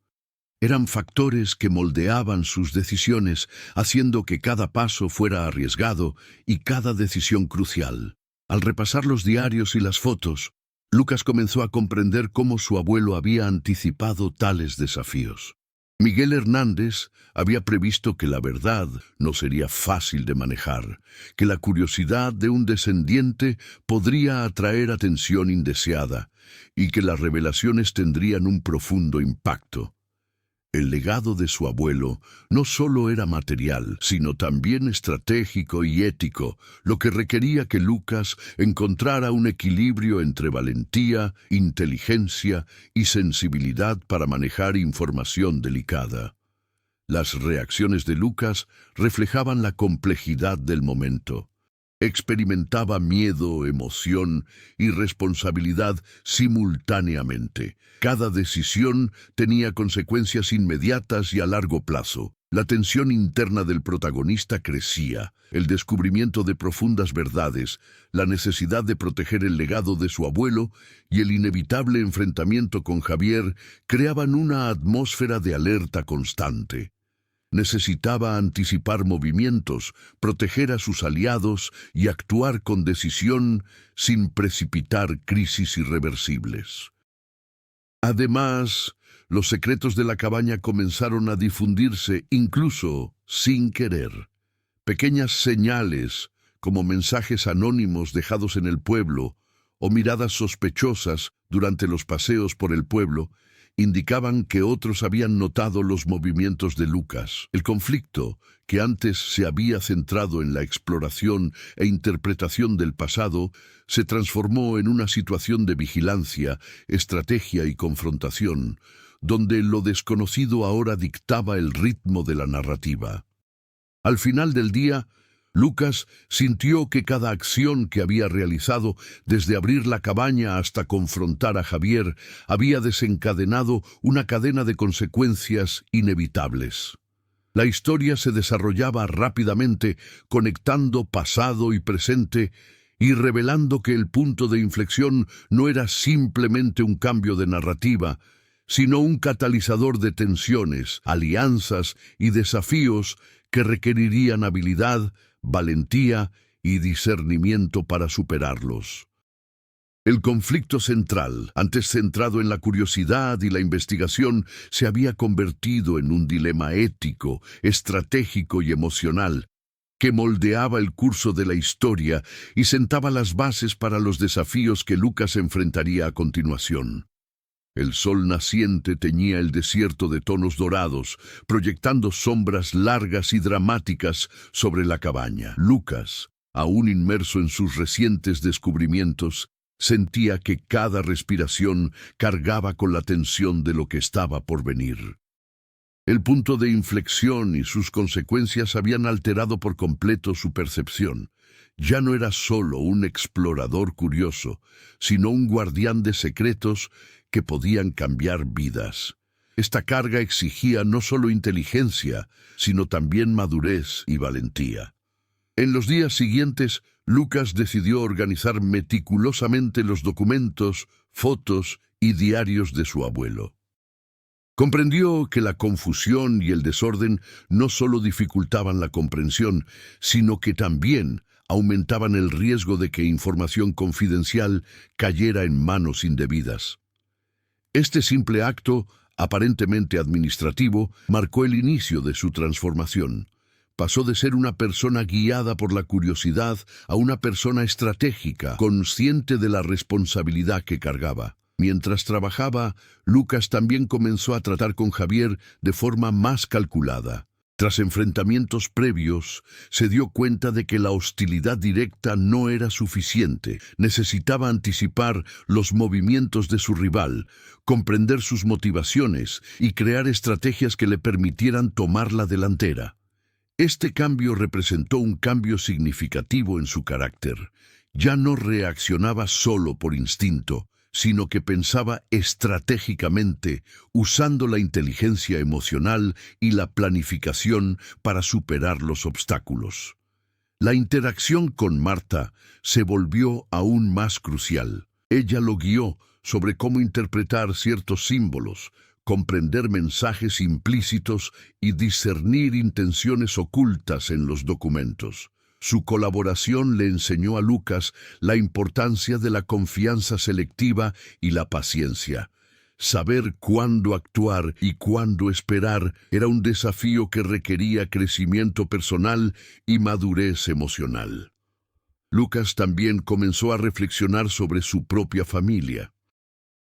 Eran factores que moldeaban sus decisiones, haciendo que cada paso fuera arriesgado y cada decisión crucial. Al repasar los diarios y las fotos, Lucas comenzó a comprender cómo su abuelo había anticipado tales desafíos. Miguel Hernández había previsto que la verdad no sería fácil de manejar, que la curiosidad de un descendiente podría atraer atención indeseada y que las revelaciones tendrían un profundo impacto. El legado de su abuelo no solo era material, sino también estratégico y ético, lo que requería que Lucas encontrara un equilibrio entre valentía, inteligencia y sensibilidad para manejar información delicada. Las reacciones de Lucas reflejaban la complejidad del momento. Experimentaba miedo, emoción y responsabilidad simultáneamente. Cada decisión tenía consecuencias inmediatas y a largo plazo. La tensión interna del protagonista crecía, el descubrimiento de profundas verdades, la necesidad de proteger el legado de su abuelo y el inevitable enfrentamiento con Javier creaban una atmósfera de alerta constante. Necesitaba anticipar movimientos, proteger a sus aliados y actuar con decisión sin precipitar crisis irreversibles. Además, los secretos de la cabaña comenzaron a difundirse incluso sin querer. Pequeñas señales, como mensajes anónimos dejados en el pueblo o miradas sospechosas durante los paseos por el pueblo, indicaban que otros habían notado los movimientos de Lucas. El conflicto, que antes se había centrado en la exploración e interpretación del pasado, se transformó en una situación de vigilancia, estrategia y confrontación, donde lo desconocido ahora dictaba el ritmo de la narrativa. Al final del día, Lucas sintió que cada acción que había realizado, desde abrir la cabaña hasta confrontar a Javier, había desencadenado una cadena de consecuencias inevitables. La historia se desarrollaba rápidamente, conectando pasado y presente y revelando que el punto de inflexión no era simplemente un cambio de narrativa, sino un catalizador de tensiones, alianzas y desafíos que requerirían habilidad, valentía y discernimiento para superarlos. El conflicto central, antes centrado en la curiosidad y la investigación, se había convertido en un dilema ético, estratégico y emocional, que moldeaba el curso de la historia y sentaba las bases para los desafíos que Lucas enfrentaría a continuación. El sol naciente teñía el desierto de tonos dorados, proyectando sombras largas y dramáticas sobre la cabaña. Lucas, aún inmerso en sus recientes descubrimientos, sentía que cada respiración cargaba con la tensión de lo que estaba por venir. El punto de inflexión y sus consecuencias habían alterado por completo su percepción. Ya no era solo un explorador curioso, sino un guardián de secretos que podían cambiar vidas. Esta carga exigía no solo inteligencia, sino también madurez y valentía. En los días siguientes, Lucas decidió organizar meticulosamente los documentos, fotos y diarios de su abuelo. Comprendió que la confusión y el desorden no solo dificultaban la comprensión, sino que también aumentaban el riesgo de que información confidencial cayera en manos indebidas. Este simple acto, aparentemente administrativo, marcó el inicio de su transformación. Pasó de ser una persona guiada por la curiosidad a una persona estratégica, consciente de la responsabilidad que cargaba. Mientras trabajaba, Lucas también comenzó a tratar con Javier de forma más calculada. Tras enfrentamientos previos, se dio cuenta de que la hostilidad directa no era suficiente. Necesitaba anticipar los movimientos de su rival, comprender sus motivaciones y crear estrategias que le permitieran tomar la delantera. Este cambio representó un cambio significativo en su carácter. Ya no reaccionaba solo por instinto, sino que pensaba estratégicamente, usando la inteligencia emocional y la planificación para superar los obstáculos. La interacción con Marta se volvió aún más crucial. Ella lo guió sobre cómo interpretar ciertos símbolos, comprender mensajes implícitos y discernir intenciones ocultas en los documentos. Su colaboración le enseñó a Lucas la importancia de la confianza selectiva y la paciencia. Saber cuándo actuar y cuándo esperar era un desafío que requería crecimiento personal y madurez emocional. Lucas también comenzó a reflexionar sobre su propia familia.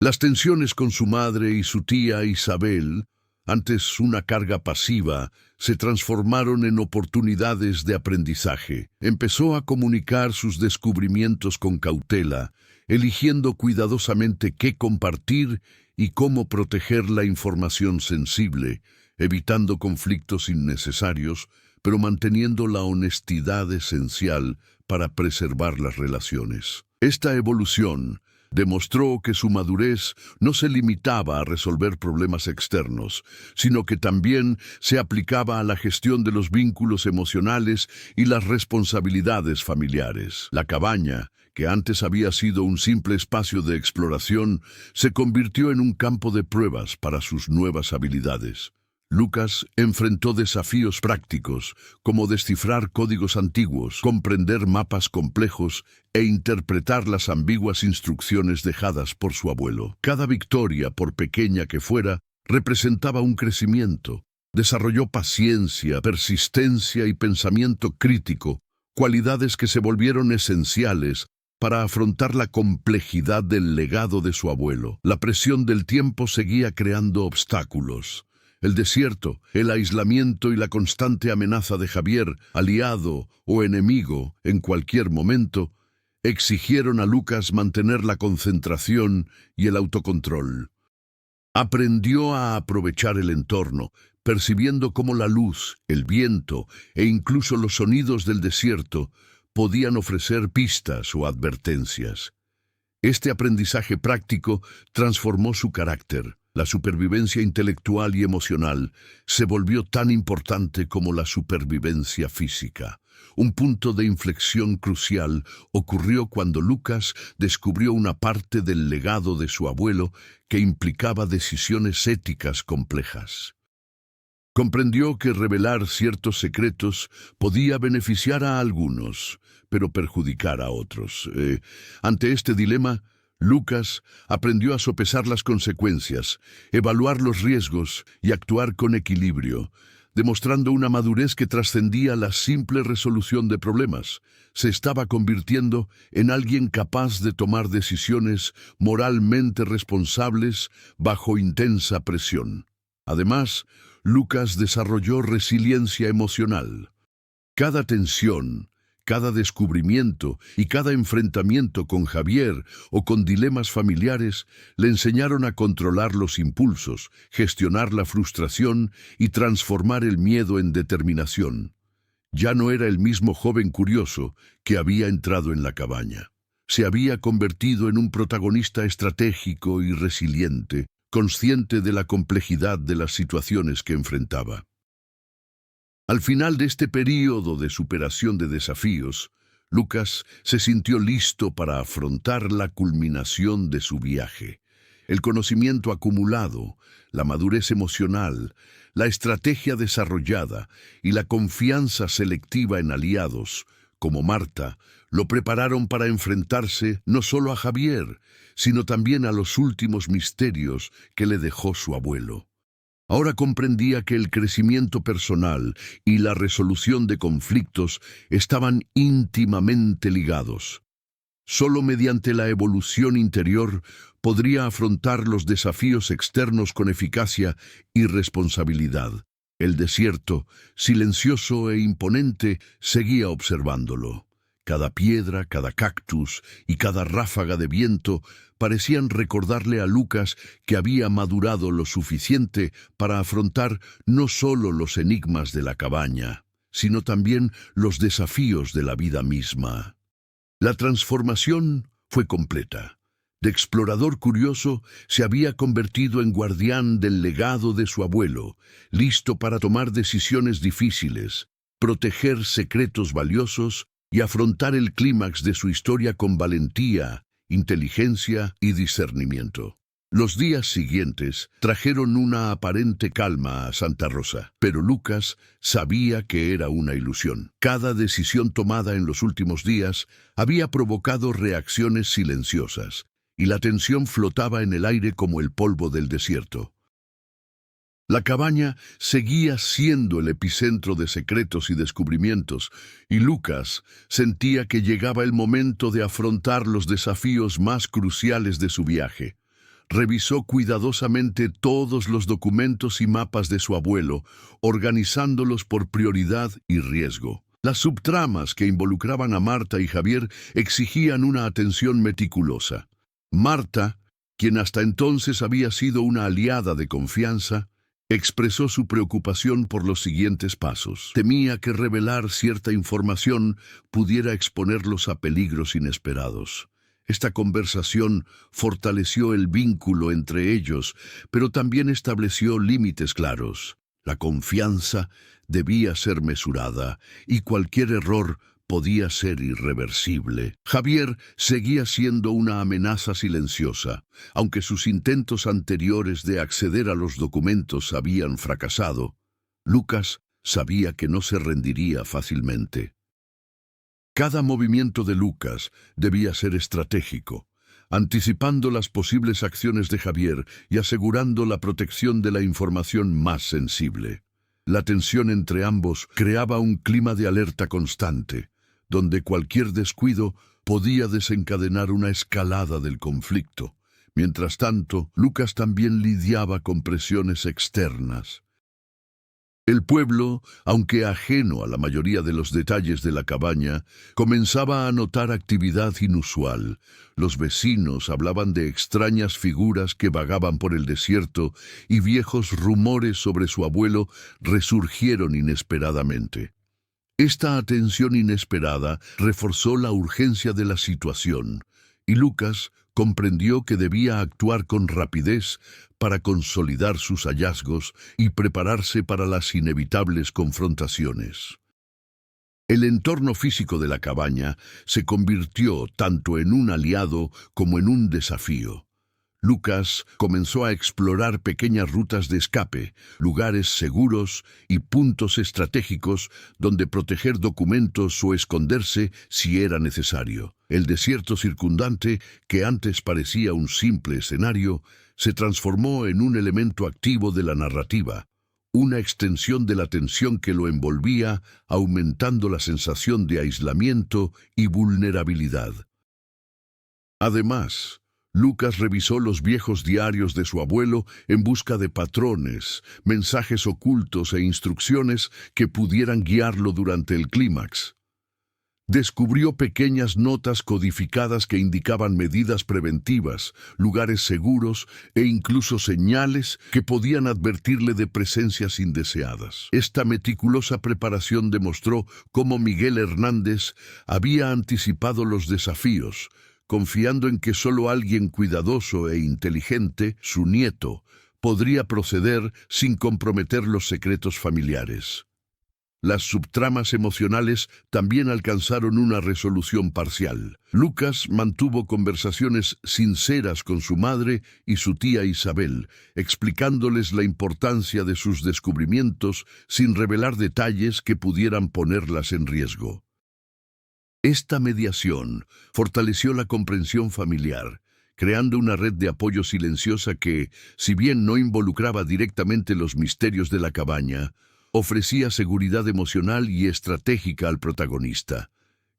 Las tensiones con su madre y su tía Isabel, antes una carga pasiva, se transformaron en oportunidades de aprendizaje. Empezó a comunicar sus descubrimientos con cautela, eligiendo cuidadosamente qué compartir y cómo proteger la información sensible, evitando conflictos innecesarios, pero manteniendo la honestidad esencial para preservar las relaciones. Esta evolución demostró que su madurez no se limitaba a resolver problemas externos, sino que también se aplicaba a la gestión de los vínculos emocionales y las responsabilidades familiares. La cabaña, que antes había sido un simple espacio de exploración, se convirtió en un campo de pruebas para sus nuevas habilidades. Lucas enfrentó desafíos prácticos, como descifrar códigos antiguos, comprender mapas complejos e interpretar las ambiguas instrucciones dejadas por su abuelo. Cada victoria, por pequeña que fuera, representaba un crecimiento. Desarrolló paciencia, persistencia y pensamiento crítico, cualidades que se volvieron esenciales para afrontar la complejidad del legado de su abuelo. La presión del tiempo seguía creando obstáculos. El desierto, el aislamiento y la constante amenaza de Javier, aliado o enemigo en cualquier momento, exigieron a Lucas mantener la concentración y el autocontrol. Aprendió a aprovechar el entorno, percibiendo cómo la luz, el viento e incluso los sonidos del desierto podían ofrecer pistas o advertencias. Este aprendizaje práctico transformó su carácter. La supervivencia intelectual y emocional se volvió tan importante como la supervivencia física. Un punto de inflexión crucial ocurrió cuando Lucas descubrió una parte del legado de su abuelo que implicaba decisiones éticas complejas. Comprendió que revelar ciertos secretos podía beneficiar a algunos, pero perjudicar a otros. Ante este dilema, Lucas aprendió a sopesar las consecuencias, evaluar los riesgos y actuar con equilibrio, demostrando una madurez que trascendía la simple resolución de problemas. Se estaba convirtiendo en alguien capaz de tomar decisiones moralmente responsables bajo intensa presión. Además, Lucas desarrolló resiliencia emocional. Cada tensión, cada descubrimiento y cada enfrentamiento con Javier o con dilemas familiares le enseñaron a controlar los impulsos, gestionar la frustración y transformar el miedo en determinación. Ya no era el mismo joven curioso que había entrado en la cabaña. Se había convertido en un protagonista estratégico y resiliente, consciente de la complejidad de las situaciones que enfrentaba. Al final de este período de superación de desafíos, Lucas se sintió listo para afrontar la culminación de su viaje. El conocimiento acumulado, la madurez emocional, la estrategia desarrollada y la confianza selectiva en aliados, como Marta, lo prepararon para enfrentarse no solo a Javier, sino también a los últimos misterios que le dejó su abuelo. Ahora comprendía que el crecimiento personal y la resolución de conflictos estaban íntimamente ligados. Solo mediante la evolución interior podría afrontar los desafíos externos con eficacia y responsabilidad. El desierto, silencioso e imponente, seguía observándolo. Cada piedra, cada cactus y cada ráfaga de viento parecían recordarle a Lucas que había madurado lo suficiente para afrontar no solo los enigmas de la cabaña, sino también los desafíos de la vida misma. La transformación fue completa. De explorador curioso se había convertido en guardián del legado de su abuelo, listo para tomar decisiones difíciles, proteger secretos valiosos y afrontar el clímax de su historia con valentía, inteligencia y discernimiento. Los días siguientes trajeron una aparente calma a Santa Rosa, pero Lucas sabía que era una ilusión. Cada decisión tomada en los últimos días había provocado reacciones silenciosas, y la tensión flotaba en el aire como el polvo del desierto. La cabaña seguía siendo el epicentro de secretos y descubrimientos, y Lucas sentía que llegaba el momento de afrontar los desafíos más cruciales de su viaje. Revisó cuidadosamente todos los documentos y mapas de su abuelo, organizándolos por prioridad y riesgo. Las subtramas que involucraban a Marta y Javier exigían una atención meticulosa. Marta, quien hasta entonces había sido una aliada de confianza, expresó su preocupación por los siguientes pasos. Temía que revelar cierta información pudiera exponerlos a peligros inesperados. Esta conversación fortaleció el vínculo entre ellos, pero también estableció límites claros. La confianza debía ser mesurada y cualquier error podía ser irreversible. Javier seguía siendo una amenaza silenciosa, aunque sus intentos anteriores de acceder a los documentos habían fracasado. Lucas sabía que no se rendiría fácilmente. Cada movimiento de Lucas debía ser estratégico, anticipando las posibles acciones de Javier y asegurando la protección de la información más sensible. La tensión entre ambos creaba un clima de alerta constante, donde cualquier descuido podía desencadenar una escalada del conflicto. Mientras tanto, Lucas también lidiaba con presiones externas. El pueblo, aunque ajeno a la mayoría de los detalles de la cabaña, comenzaba a notar actividad inusual. Los vecinos hablaban de extrañas figuras que vagaban por el desierto y viejos rumores sobre su abuelo resurgieron inesperadamente. Esta atención inesperada reforzó la urgencia de la situación, y Lucas comprendió que debía actuar con rapidez para consolidar sus hallazgos y prepararse para las inevitables confrontaciones. El entorno físico de la cabaña se convirtió tanto en un aliado como en un desafío. Lucas comenzó a explorar pequeñas rutas de escape, lugares seguros y puntos estratégicos donde proteger documentos o esconderse si era necesario. El desierto circundante, que antes parecía un simple escenario, se transformó en un elemento activo de la narrativa, una extensión de la tensión que lo envolvía, aumentando la sensación de aislamiento y vulnerabilidad. Además, Lucas revisó los viejos diarios de su abuelo en busca de patrones, mensajes ocultos e instrucciones que pudieran guiarlo durante el clímax. Descubrió pequeñas notas codificadas que indicaban medidas preventivas, lugares seguros e incluso señales que podían advertirle de presencias indeseadas. Esta meticulosa preparación demostró cómo Miguel Hernández había anticipado los desafíos, confiando en que solo alguien cuidadoso e inteligente, su nieto, podría proceder sin comprometer los secretos familiares. Las subtramas emocionales también alcanzaron una resolución parcial. Lucas mantuvo conversaciones sinceras con su madre y su tía Isabel, explicándoles la importancia de sus descubrimientos sin revelar detalles que pudieran ponerlas en riesgo. Esta mediación fortaleció la comprensión familiar, creando una red de apoyo silenciosa que, si bien no involucraba directamente los misterios de la cabaña, ofrecía seguridad emocional y estratégica al protagonista.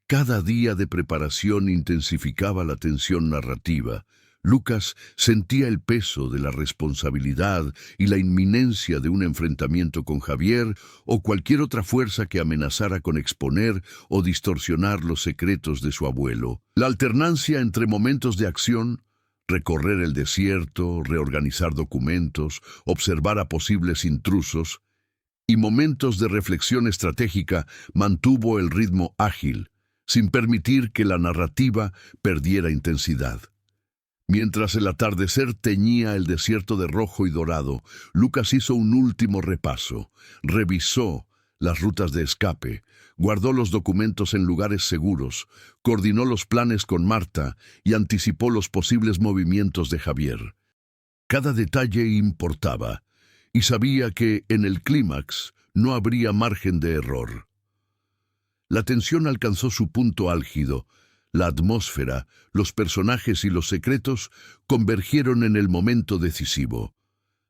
Cada día de preparación intensificaba la tensión narrativa, Lucas sentía el peso de la responsabilidad y la inminencia de un enfrentamiento con Javier o cualquier otra fuerza que amenazara con exponer o distorsionar los secretos de su abuelo. La alternancia entre momentos de acción, recorrer el desierto, reorganizar documentos, observar a posibles intrusos, y momentos de reflexión estratégica mantuvo el ritmo ágil, sin permitir que la narrativa perdiera intensidad. Mientras el atardecer teñía el desierto de rojo y dorado, Lucas hizo un último repaso, revisó las rutas de escape, guardó los documentos en lugares seguros, coordinó los planes con Marta y anticipó los posibles movimientos de Javier. Cada detalle importaba, y sabía que en el clímax no habría margen de error. La tensión alcanzó su punto álgido. La atmósfera, los personajes y los secretos convergieron en el momento decisivo.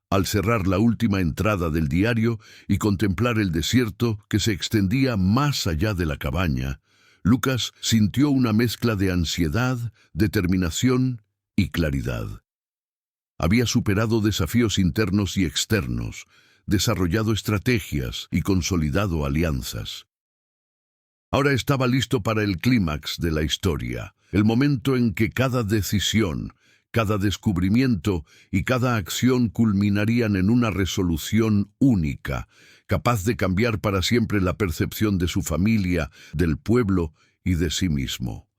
Al cerrar la última entrada del diario y contemplar el desierto que se extendía más allá de la cabaña, Lucas sintió una mezcla de ansiedad, determinación y claridad. Había superado desafíos internos y externos, desarrollado estrategias y consolidado alianzas. Ahora estaba listo para el clímax de la historia, el momento en que cada decisión, cada descubrimiento y cada acción culminarían en una resolución única, capaz de cambiar para siempre la percepción de su familia, del pueblo y de sí mismo.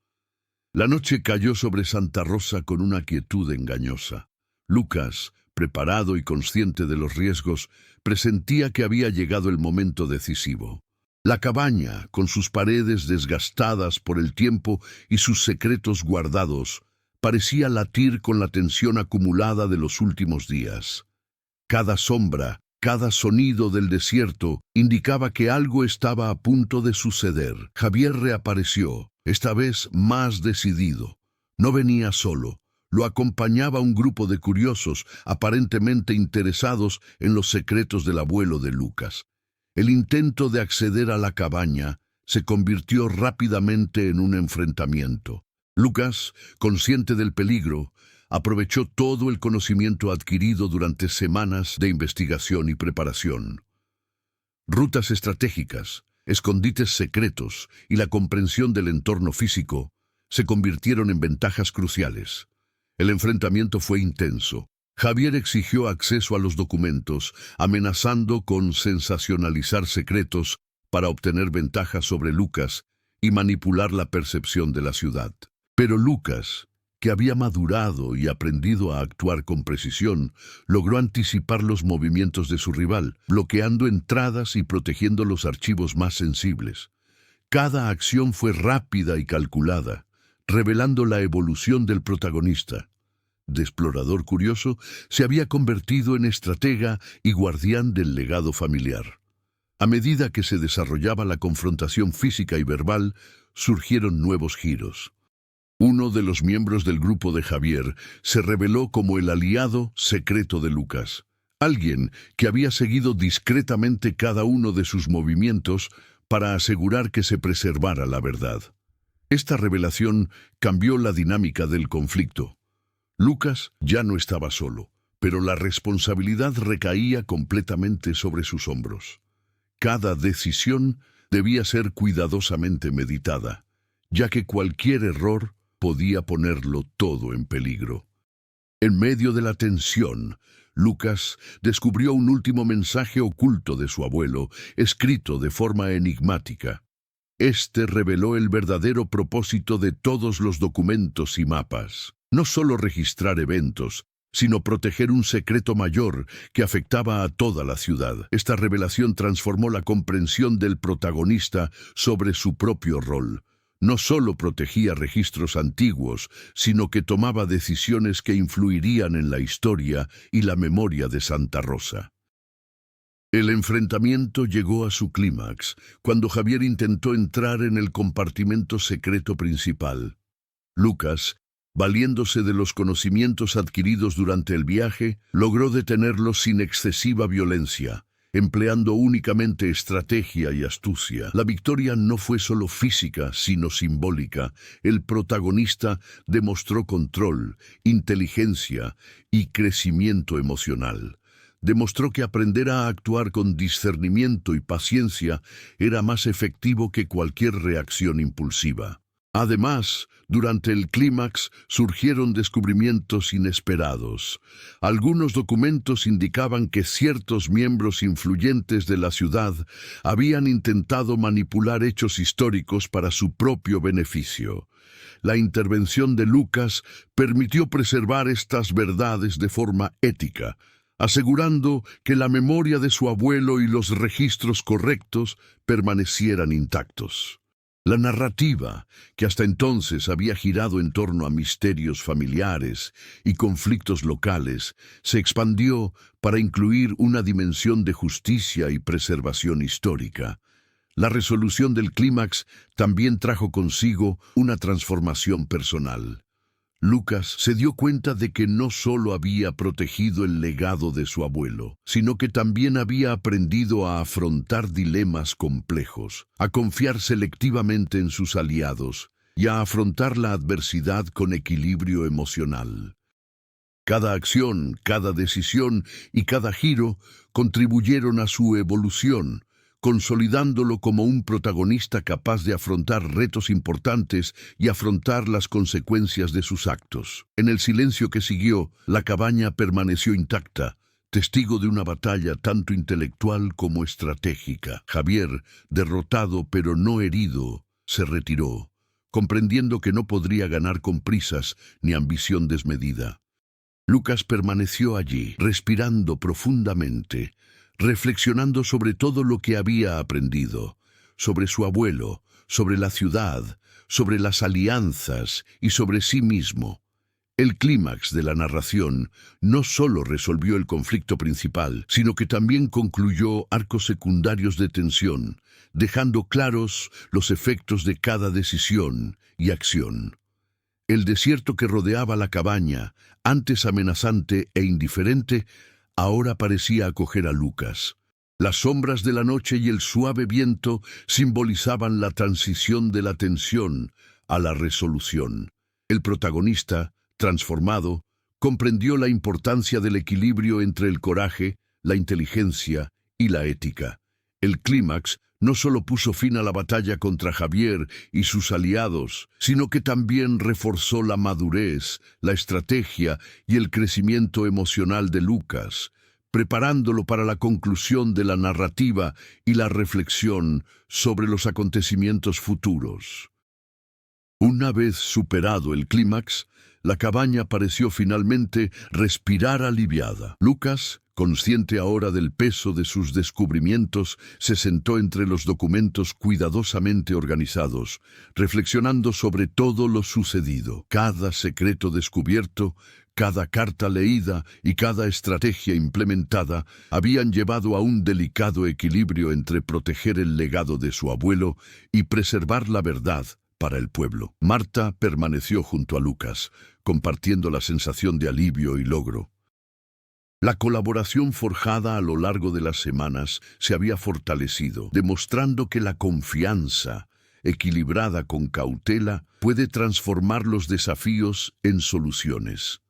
La noche cayó sobre Santa Rosa con una quietud engañosa. Lucas, preparado y consciente de los riesgos, presentía que había llegado el momento decisivo. La cabaña, con sus paredes desgastadas por el tiempo y sus secretos guardados, parecía latir con la tensión acumulada de los últimos días. Cada sombra, cada sonido del desierto indicaba que algo estaba a punto de suceder. Javier reapareció, esta vez más decidido. No venía solo. Lo acompañaba un grupo de curiosos, aparentemente interesados en los secretos del abuelo de Lucas. El intento de acceder a la cabaña se convirtió rápidamente en un enfrentamiento. Lucas, consciente del peligro, aprovechó todo el conocimiento adquirido durante semanas de investigación y preparación. Rutas estratégicas, escondites secretos y la comprensión del entorno físico se convirtieron en ventajas cruciales. El enfrentamiento fue intenso. Javier exigió acceso a los documentos, amenazando con sensacionalizar secretos para obtener ventajas sobre Lucas y manipular la percepción de la ciudad. Pero Lucas, que había madurado y aprendido a actuar con precisión, logró anticipar los movimientos de su rival, bloqueando entradas y protegiendo los archivos más sensibles. Cada acción fue rápida y calculada, revelando la evolución del protagonista. De explorador curioso, se había convertido en estratega y guardián del legado familiar. A medida que se desarrollaba la confrontación física y verbal, surgieron nuevos giros. Uno de los miembros del grupo de Javier se reveló como el aliado secreto de Lucas, alguien que había seguido discretamente cada uno de sus movimientos para asegurar que se preservara la verdad. Esta revelación cambió la dinámica del conflicto. Lucas ya no estaba solo, pero la responsabilidad recaía completamente sobre sus hombros. Cada decisión debía ser cuidadosamente meditada, ya que cualquier error podía ponerlo todo en peligro. En medio de la tensión, Lucas descubrió un último mensaje oculto de su abuelo, escrito de forma enigmática. Este reveló el verdadero propósito de todos los documentos y mapas. No solo registrar eventos, sino proteger un secreto mayor que afectaba a toda la ciudad. Esta revelación transformó la comprensión del protagonista sobre su propio rol. No solo protegía registros antiguos, sino que tomaba decisiones que influirían en la historia y la memoria de Santa Rosa. El enfrentamiento llegó a su clímax, cuando Javier intentó entrar en el compartimento secreto principal. Lucas, valiéndose de los conocimientos adquiridos durante el viaje, logró detenerlo sin excesiva violencia, empleando únicamente estrategia y astucia. La victoria no fue solo física, sino simbólica. El protagonista demostró control, inteligencia y crecimiento emocional. Demostró que aprender a actuar con discernimiento y paciencia era más efectivo que cualquier reacción impulsiva. Además, durante el clímax surgieron descubrimientos inesperados. Algunos documentos indicaban que ciertos miembros influyentes de la ciudad habían intentado manipular hechos históricos para su propio beneficio. La intervención de Lucas permitió preservar estas verdades de forma ética, asegurando que la memoria de su abuelo y los registros correctos permanecieran intactos. La narrativa, que hasta entonces había girado en torno a misterios familiares y conflictos locales, se expandió para incluir una dimensión de justicia y preservación histórica. La resolución del clímax también trajo consigo una transformación personal. Lucas se dio cuenta de que no solo había protegido el legado de su abuelo, sino que también había aprendido a afrontar dilemas complejos, a confiar selectivamente en sus aliados y a afrontar la adversidad con equilibrio emocional. Cada acción, cada decisión y cada giro contribuyeron a su evolución, consolidándolo como un protagonista capaz de afrontar retos importantes y afrontar las consecuencias de sus actos. En el silencio que siguió, la cabaña permaneció intacta, testigo de una batalla tanto intelectual como estratégica. Javier, derrotado pero no herido, se retiró, comprendiendo que no podría ganar con prisas ni ambición desmedida. Lucas permaneció allí, respirando profundamente, reflexionando sobre todo lo que había aprendido, sobre su abuelo, sobre la ciudad, sobre las alianzas y sobre sí mismo. El clímax de la narración no solo resolvió el conflicto principal, sino que también concluyó arcos secundarios de tensión, dejando claros los efectos de cada decisión y acción. El desierto que rodeaba la cabaña, antes amenazante e indiferente, ahora parecía acoger a Lucas. Las sombras de la noche y el suave viento simbolizaban la transición de la tensión a la resolución. El protagonista, transformado, comprendió la importancia del equilibrio entre el coraje, la inteligencia y la ética. El clímax no solo puso fin a la batalla contra Javier y sus aliados, sino que también reforzó la madurez, la estrategia y el crecimiento emocional de Lucas, preparándolo para la conclusión de la narrativa y la reflexión sobre los acontecimientos futuros. Una vez superado el clímax, la cabaña pareció finalmente respirar aliviada. Lucas, consciente ahora del peso de sus descubrimientos, se sentó entre los documentos cuidadosamente organizados, reflexionando sobre todo lo sucedido. Cada secreto descubierto, cada carta leída y cada estrategia implementada habían llevado a un delicado equilibrio entre proteger el legado de su abuelo y preservar la verdad para el pueblo. Marta permaneció junto a Lucas, compartiendo la sensación de alivio y logro. La colaboración forjada a lo largo de las semanas se había fortalecido, demostrando que la confianza, equilibrada con cautela, puede transformar los desafíos en soluciones.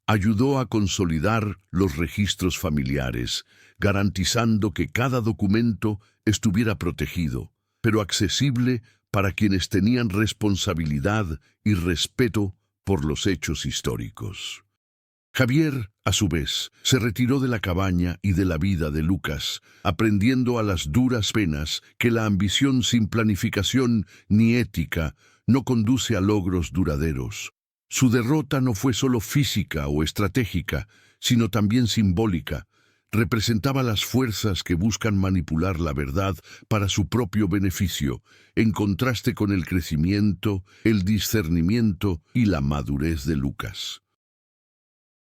Ayudó a consolidar los registros familiares, garantizando que cada documento estuviera protegido, pero accesible para quienes tenían responsabilidad y respeto por los hechos históricos. Javier, a su vez, se retiró de la cabaña y de la vida de Lucas, aprendiendo a las duras penas que la ambición sin planificación ni ética no conduce a logros duraderos. Su derrota no fue solo física o estratégica, sino también simbólica. Representaba las fuerzas que buscan manipular la verdad para su propio beneficio, en contraste con el crecimiento, el discernimiento y la madurez de Lucas.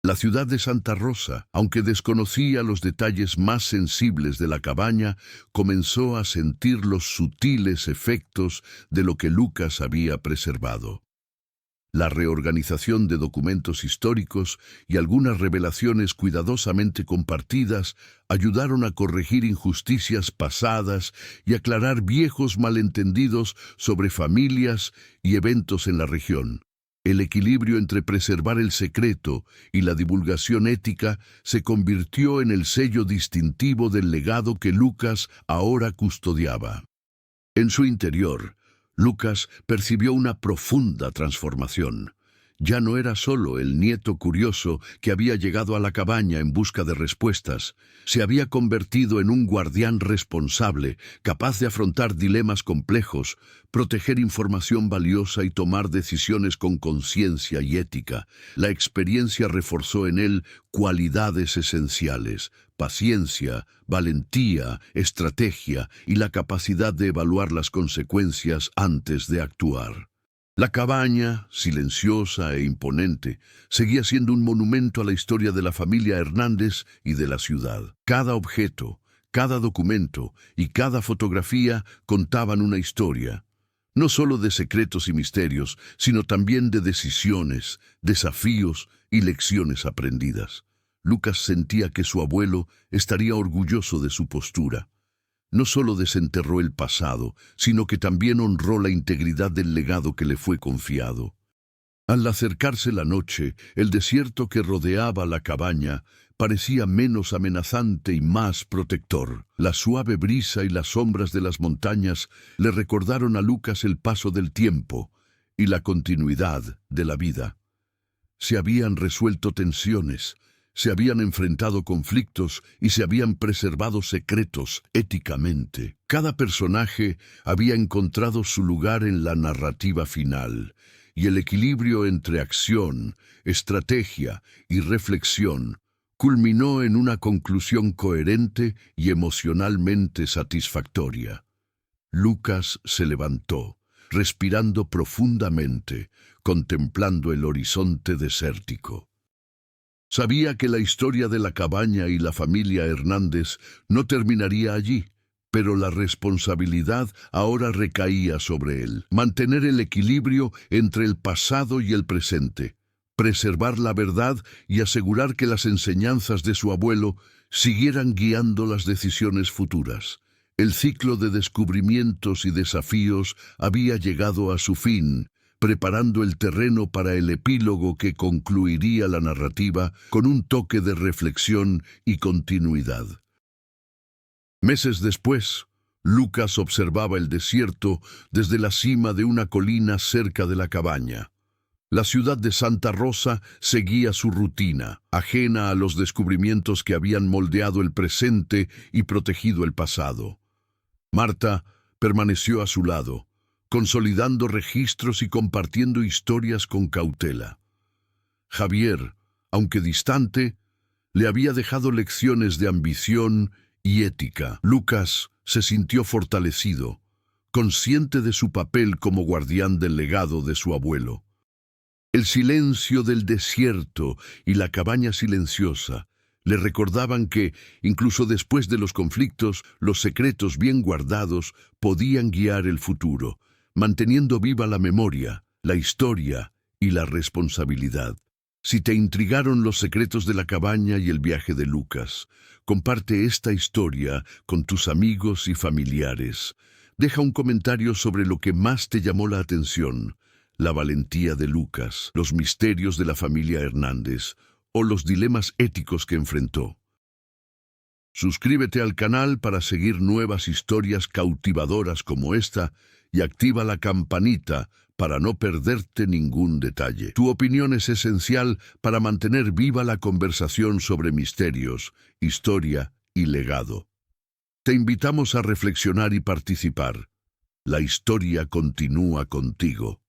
La ciudad de Santa Rosa, aunque desconocía los detalles más sensibles de la cabaña, comenzó a sentir los sutiles efectos de lo que Lucas había preservado. La reorganización de documentos históricos y algunas revelaciones cuidadosamente compartidas ayudaron a corregir injusticias pasadas y aclarar viejos malentendidos sobre familias y eventos en la región. El equilibrio entre preservar el secreto y la divulgación ética se convirtió en el sello distintivo del legado que Lucas ahora custodiaba. En su interior, Lucas percibió una profunda transformación. Ya no era solo el nieto curioso que había llegado a la cabaña en busca de respuestas. Se había convertido en un guardián responsable, capaz de afrontar dilemas complejos, proteger información valiosa y tomar decisiones con conciencia y ética. La experiencia reforzó en él cualidades esenciales: paciencia, valentía, estrategia y la capacidad de evaluar las consecuencias antes de actuar. La cabaña, silenciosa e imponente, seguía siendo un monumento a la historia de la familia Hernández y de la ciudad. Cada objeto, cada documento y cada fotografía contaban una historia, no solo de secretos y misterios, sino también de decisiones, desafíos y lecciones aprendidas. Lucas sentía que su abuelo estaría orgulloso de su postura. No solo desenterró el pasado, sino que también honró la integridad del legado que le fue confiado. Al acercarse la noche, el desierto que rodeaba la cabaña parecía menos amenazante y más protector. La suave brisa y las sombras de las montañas le recordaron a Lucas el paso del tiempo y la continuidad de la vida. Se habían resuelto tensiones, se habían enfrentado conflictos y se habían preservado secretos éticamente. Cada personaje había encontrado su lugar en la narrativa final, y el equilibrio entre acción, estrategia y reflexión culminó en una conclusión coherente y emocionalmente satisfactoria. Lucas se levantó, respirando profundamente, contemplando el horizonte desértico. Sabía que la historia de la cabaña y la familia Hernández no terminaría allí, pero la responsabilidad ahora recaía sobre él. Mantener el equilibrio entre el pasado y el presente, preservar la verdad y asegurar que las enseñanzas de su abuelo siguieran guiando las decisiones futuras. El ciclo de descubrimientos y desafíos había llegado a su fin, preparando el terreno para el epílogo que concluiría la narrativa con un toque de reflexión y continuidad. Meses después, Lucas observaba el desierto desde la cima de una colina cerca de la cabaña. La ciudad de Santa Rosa seguía su rutina, ajena a los descubrimientos que habían moldeado el presente y protegido el pasado. Marta permaneció a su lado, consolidando registros y compartiendo historias con cautela. Javier, aunque distante, le había dejado lecciones de ambición y ética. Lucas se sintió fortalecido, consciente de su papel como guardián del legado de su abuelo. El silencio del desierto y la cabaña silenciosa le recordaban que, incluso después de los conflictos, los secretos bien guardados podían guiar el futuro, manteniendo viva la memoria, la historia y la responsabilidad. Si te intrigaron los secretos de la cabaña y el viaje de Lucas, comparte esta historia con tus amigos y familiares. Deja un comentario sobre lo que más te llamó la atención: la valentía de Lucas, los misterios de la familia Hernández o los dilemas éticos que enfrentó. Suscríbete al canal para seguir nuevas historias cautivadoras como esta y activa la campanita para no perderte ningún detalle. Tu opinión es esencial para mantener viva la conversación sobre misterios, historia y legado. Te invitamos a reflexionar y participar. La historia continúa contigo.